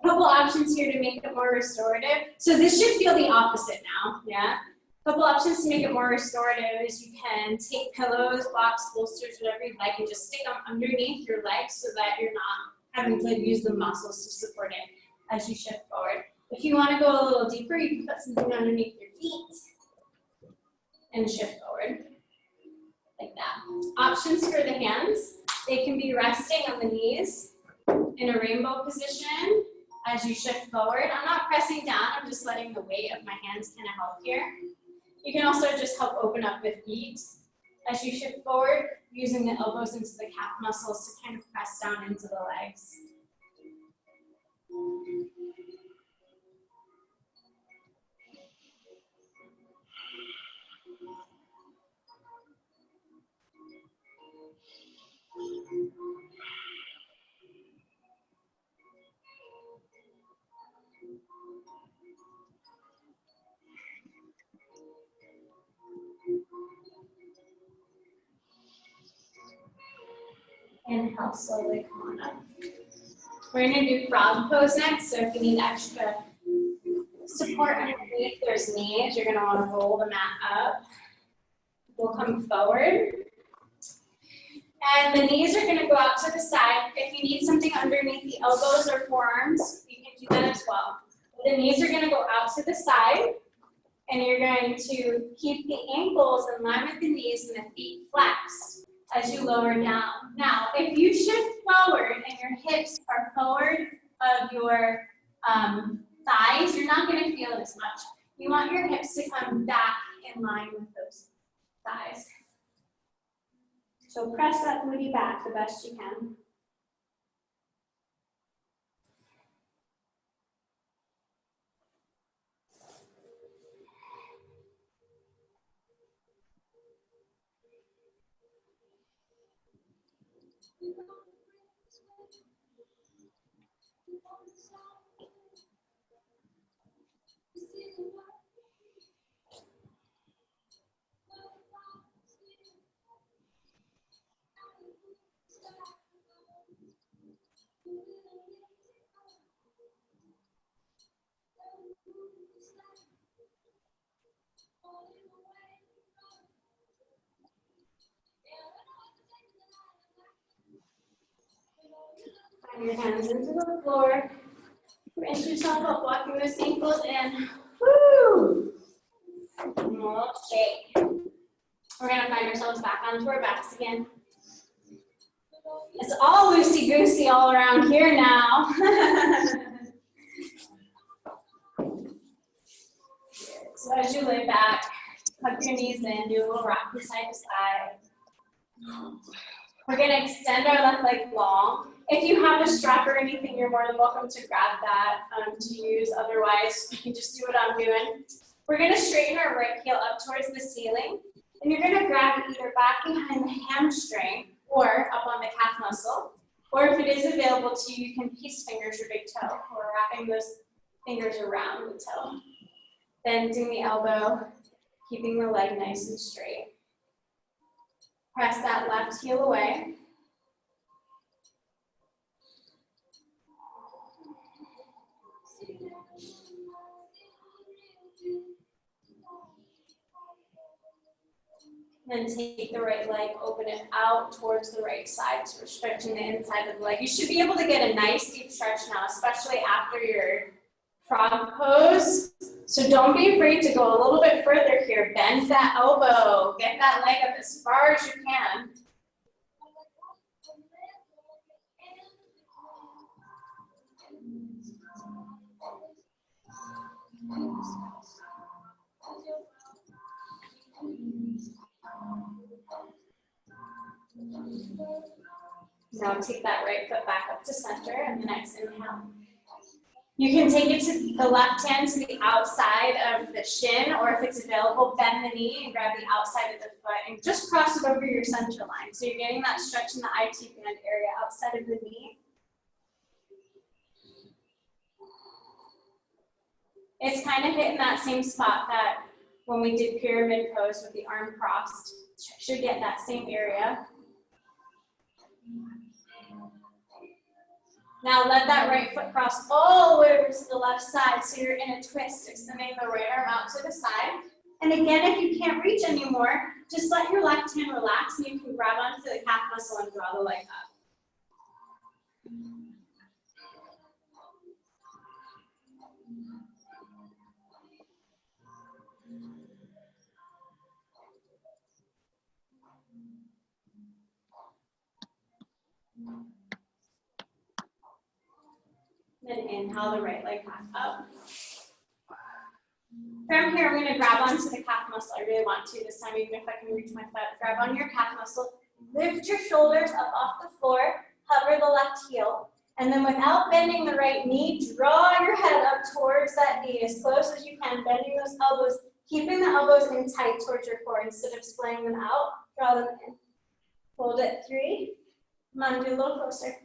couple options here to make it more restorative. So this should feel the opposite now, yeah? A couple options to make it more restorative is you can take pillows, blocks, bolsters, whatever you'd like, and just stick them underneath your legs so that you're not having to use the muscles to support it as you shift forward. If you want to go a little deeper, you can put something underneath your feet and shift forward like that. Options for the hands, they can be resting on the knees in a rainbow position as you shift forward. I'm not pressing down, I'm just letting the weight of my hands kind of help here. You can also just help open up the feet as you shift forward, using the elbows into the calf muscles to kind of press down into the legs. Inhale, slowly come on up. We're going to do frog pose next, so if you need extra support underneath those knees, you're going to want to roll the mat up. We'll come forward. And the knees are going to go out to the side. If you need something underneath the elbows or forearms, you can do that as well. The knees are going to go out to the side, and you're going to keep the ankles in line with the knees and the feet flexed as you lower down. Now, if you shift forward and your hips are forward of your thighs, you're not going to feel it as much. You want your hips to come back in line with those thighs. So press that booty back the best you can. Find your hands into the floor. Rinse yourself up, walking those ankles in. Woo! And we'll shake. We're going to find ourselves back onto our backs again. It's all loosey-goosey all around here now. So as you lay back, tuck your knees in, do a little rock from side to side. We're going to extend our left leg long. If you have a strap or anything, you're more than welcome to grab that to use. Otherwise, you can just do what I'm doing. We're going to straighten our right heel up towards the ceiling. And you're going to grab it either back behind the hamstring or up on the calf muscle. Or if it is available to you, you can peace fingers your big toe. We're wrapping those fingers around the toe. Bending the elbow, keeping the leg nice and straight. Press that left heel away. Then take the right leg, open it out towards the right side. So we're stretching the inside of the leg. You should be able to get a nice deep stretch now, especially after your Frog pose. So don't be afraid to go a little bit further here. Bend that elbow. Get that leg up as far as you can. Now take that right foot back up to center and the next inhale. You can take it to the left hand to the outside of the shin, or if it's available, bend the knee and grab the outside of the foot and just cross it over your center line. So you're getting that stretch in the IT band area outside of the knee. It's kind of hitting that same spot that when we did pyramid pose with the arm crossed. Should get that same area. Now let that right foot cross all the way over to the left side, so you're in a twist, extending the right arm out to the side. And again, if you can't reach anymore, just let your left hand relax and you can grab onto the calf muscle and draw the leg up. Then inhale the right leg back up. From here, I'm going to grab onto the calf muscle. I really want to this time, even if I can reach my foot. Grab on your calf muscle. Lift your shoulders up off the floor. Hover the left heel. And then without bending the right knee, draw your head up towards that knee as close as you can, bending those elbows, keeping the elbows in tight towards your core instead of splaying them out. Draw them in. Hold it. 3. Come on, do a little closer.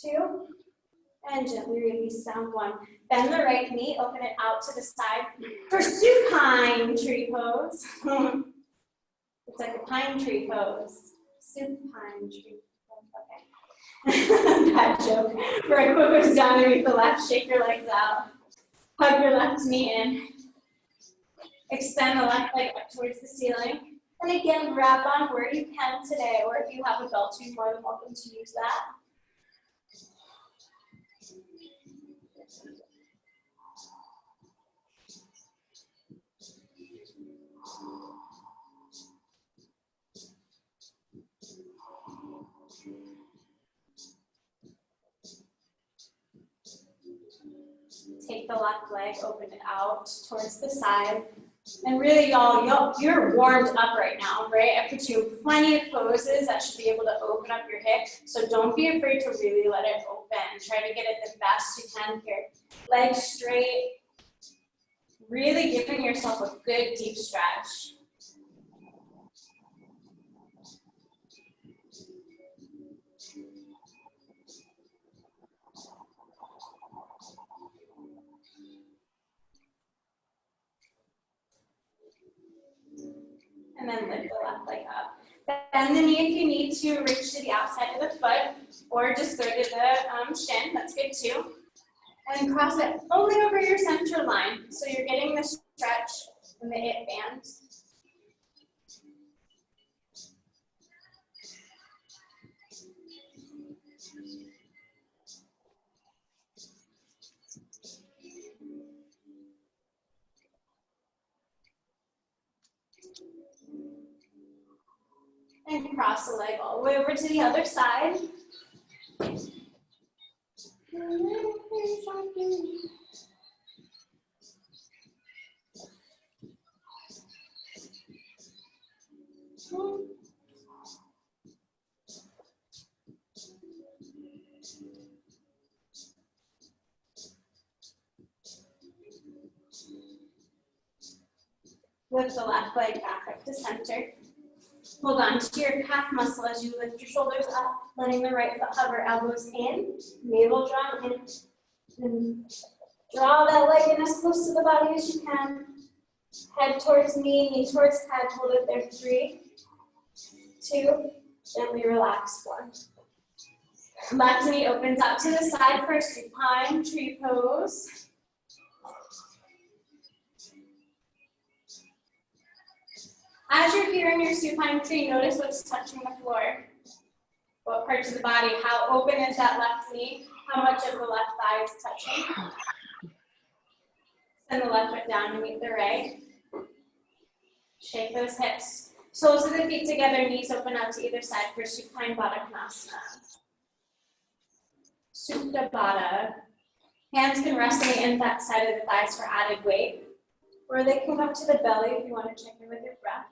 2. And gently release down. 1. Bend the right knee, open it out to the side for supine tree pose. It's like a pine tree pose. Supine tree pose. Okay. Bad joke. Right foot goes down underneath the left, shake your legs out. Hug your left knee in. Extend the left leg up towards the ceiling. And again, grab on where you can today, or if you have a belt, you're more than welcome to use that. Take the left leg, open it out towards the side. And really, y'all, you're warmed up right now, right? I put you in plenty of poses that should be able to open up your hip. So don't be afraid to really let it open. Try to get it the best you can here. Legs straight. Really giving yourself a good deep stretch. And then lift the left leg up. Bend the knee if you need to, reach to the outside of the foot, or just go to the shin, that's good too. And cross it only over your center line, so you're getting the stretch in the hip band. And cross the leg all the way over to the other side. Lift the left leg back up to center. Hold on to your calf muscle as you lift your shoulders up, letting the right foot hover, elbows in, navel drawn in, and draw that leg in as close to the body as you can. Head towards knee towards head, hold it there. 3, 2, gently relax. 1. Left knee opens out to the side for supine tree pose. As you're here in your supine tree, notice what's touching the floor. What parts of the body? How open is that left knee? How much of the left thigh is touching? Send the left foot down to meet the right. Shake those hips. Soles of the feet together, knees open out to either side for Supine Baddha Konasana. Supta Baddha. Hands can rest on the inside side of the thighs for added weight, or they can come to the belly if you want to check in with your breath.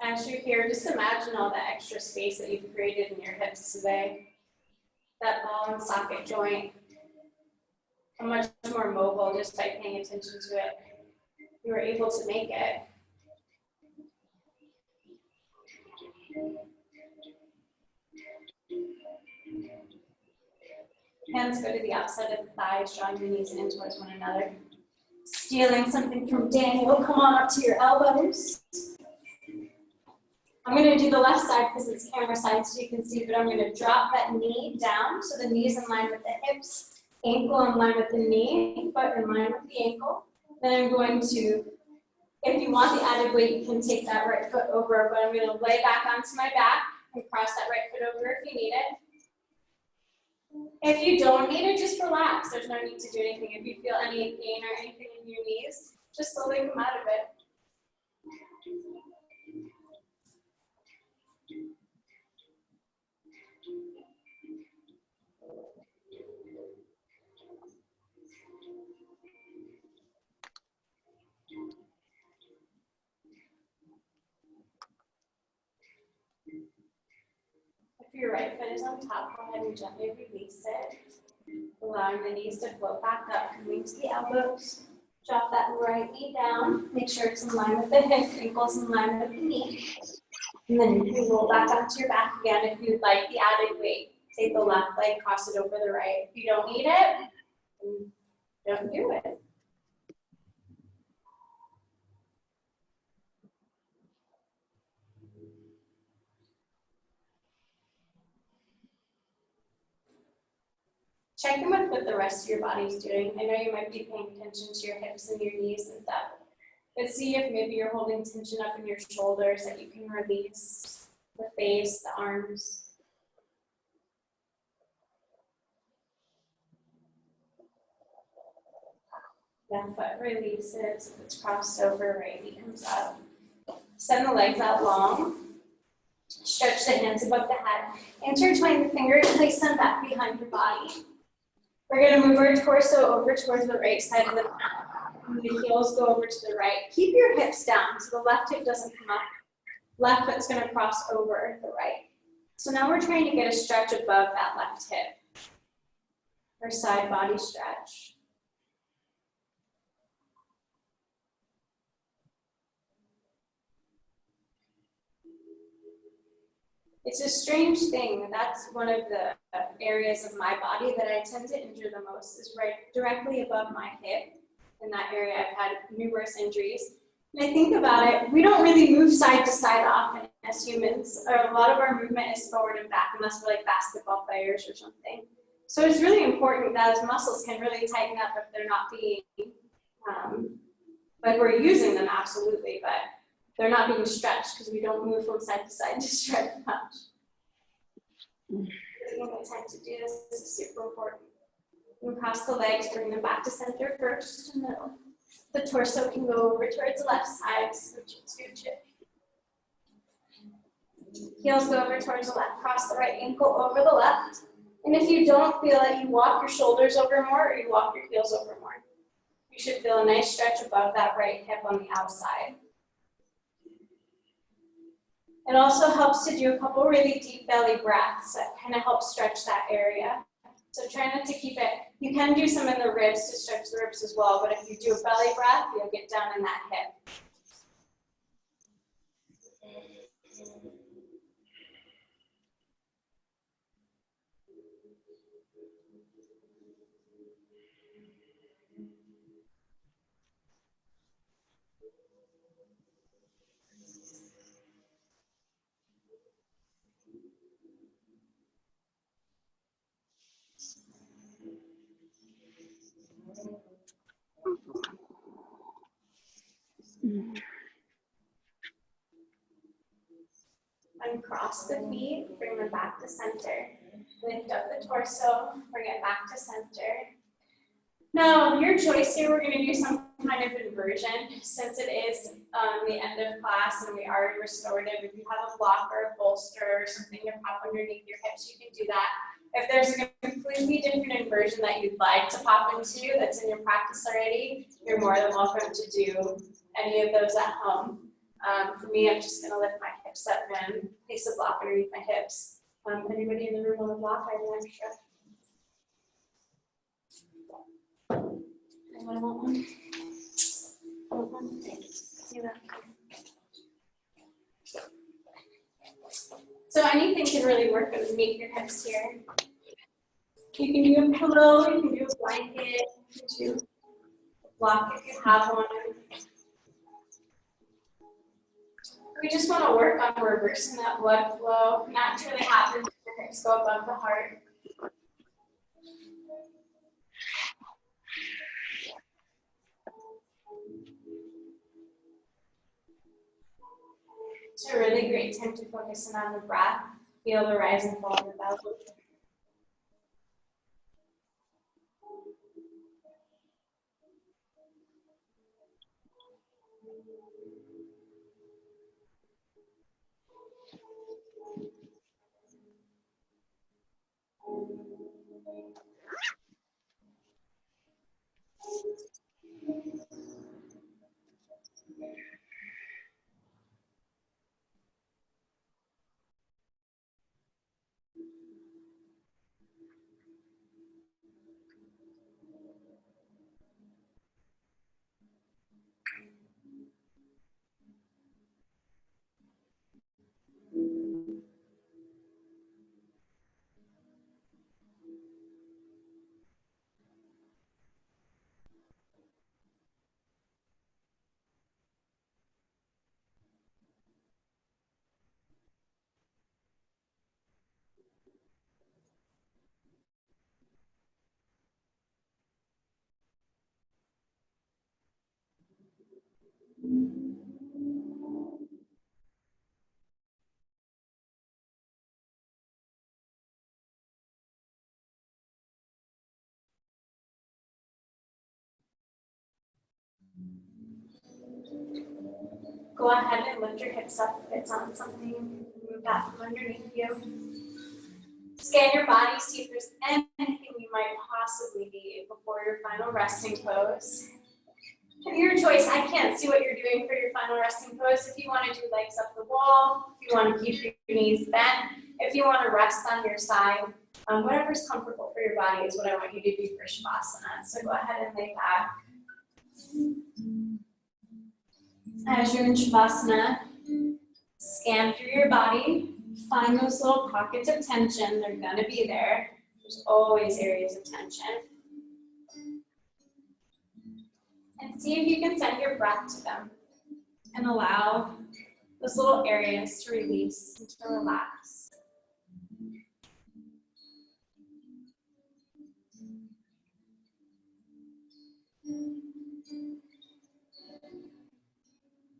As you're here, just imagine all the extra space that you've created in your hips today. That ball and socket joint, how much more mobile just by paying attention to it. You were able to make it. Hands go to the outside of the thighs, drawing your knees in towards one another. Stealing something from Daniel, come on up to your elbows. I'm going to do the left side because it's camera side so you can see, but I'm going to drop that knee down so the knee's in line with the hips, ankle in line with the knee, foot in line with the ankle. Then I'm going to, if you want the added weight, you can take that right foot over, but I'm going to lay back onto my back and cross that right foot over if you need it. If you don't need it, just relax. There's no need to do anything. If you feel any pain or anything in your knees, just slowly come out of it. If your right foot is on top, go ahead and gently release it. Allowing the knees to float back up, coming to the elbows. Drop that right knee down. Make sure it's in line with the hip, ankles in line with the knee. And then you can roll back onto your back again if you'd like the added weight. Take the left leg, cross it over the right. If you don't need it, don't do it. Check in with what the rest of your body's doing. I know you might be paying attention to your hips and your knees and stuff, but see if maybe you're holding tension up in your shoulders that you can release, the face, the arms. Left foot releases, if it's crossed over, right knee comes up. Send the legs out long. Stretch the hands above the head. Intertwine the fingers, place them back behind your body. We're going to move our torso over towards the right side of the mat. And the heels go over to the right. Keep your hips down so the left hip doesn't come up. Left foot's going to cross over the right. So now we're trying to get a stretch above that left hip. Or side body stretch. It's a strange thing. That's one of the areas of my body that I tend to injure the most, is right directly above my hip. In that area, I've had numerous injuries. And I think about it, we don't really move side to side often as humans. A lot of our movement is forward and back, unless we're like basketball players or something. So it's really important that those muscles can really tighten up if they're not being, like we're using them absolutely, but they're not being stretched because we don't move from side to side to stretch much. Taking the time to do this is super important. And cross the legs, bring them back to center first, and then the torso can go over towards the left side, switch it, scooch it. Heels go over towards the left, cross the right ankle over the left. And if you don't feel it, you walk your shoulders over more or you walk your heels over more. You should feel a nice stretch above that right hip on the outside. It also helps to do a couple really deep belly breaths that kind of help stretch that area. So try not to keep it, you can do some in the ribs to stretch the ribs as well, but if you do a belly breath, you'll get down in that hip. Uncross the feet, bring them back to center. Lift up the torso, bring it back to center. Now, your choice here, we're going to do some kind of inversion. Since it is the end of class and we are restorative, if you have a block or a bolster or something to pop underneath your hips, you can do that. If there's a completely different inversion that you'd like to pop into that's in your practice already, you're more than welcome to do any of those at home. For me, I'm just going to lift my hips up and place a block underneath my hips. Anybody in the room want a block? I have an extra. Anyone want one? Want one? See that? So anything can really work underneath your hips here. You can do a pillow, you can do a blanket, you can do a block if you have one. We just want to work on reversing that blood flow. Naturally happens when your hips go above the heart. It's a really great time to focus in on the breath. Feel the rise and fall of the belly. Go ahead and lift your hips up if it's on something. Move that from underneath you. Scan your body, see if there's anything you might possibly need before your final resting pose. And your choice, I can't see what you're doing for your final resting pose. If you want to do legs up the wall, if you want to keep your knees bent, if you want to rest on your side, whatever's comfortable for your body is what I want you to do for Shavasana. So go ahead and lay back. As you're in Shavasana, scan through your body, find those little pockets of tension. They're going to be there. There's always areas of tension. And see if you can send your breath to them and allow those little areas to release and to relax.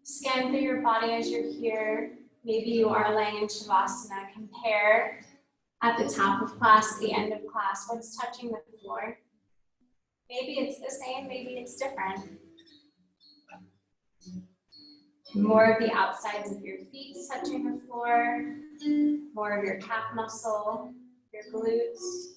Scan through your body as you're here. Maybe you are laying in Shavasana. Compare at the top of class, the end of class, what's touching the floor. Maybe it's the same, maybe it's different. More of the outsides of your feet touching the floor, more of your calf muscle, your glutes.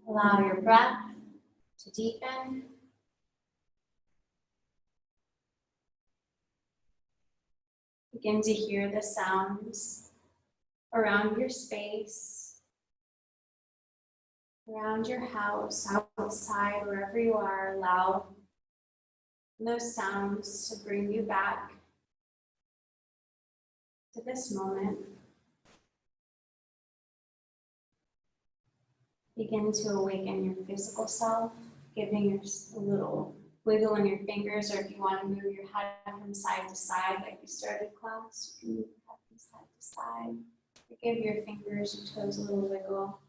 Allow your breath to deepen. Begin to hear the sounds around your space, around your house, outside, wherever you are. Allow those sounds to bring you back to this moment. Begin to awaken your physical self, giving your a little wiggle in your fingers, or if you want to move your head from side to side like we started class, you can move your head from side to side. Give your fingers and toes a little wiggle.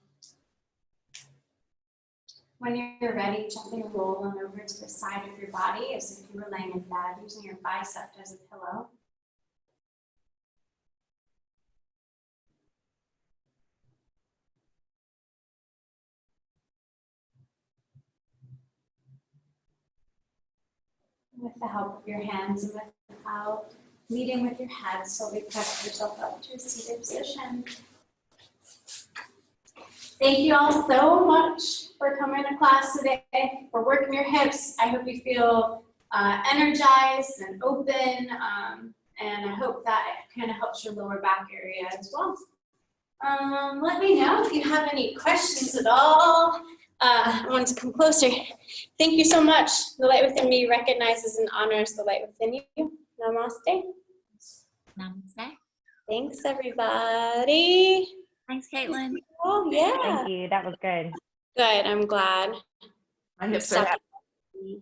When you're ready, gently roll on over to the side of your body as if you were laying in bed, using your bicep as a pillow. With the help of your hands and without leading with your head, slowly press yourself up to a seated position. Thank you all so much for coming to class today, for working your hips. I hope you feel energized and open, and I hope that it kind of helps your lower back area as well. Let me know if you have any questions at all. I want to come closer. Thank you so much. The light within me recognizes and honors the light within you. Namaste.
Namaste.
Thanks, everybody.
Thanks, Caitlyn.
Oh, yeah.
Thank you. That was good.
Good. I'm glad.
My hips are happy.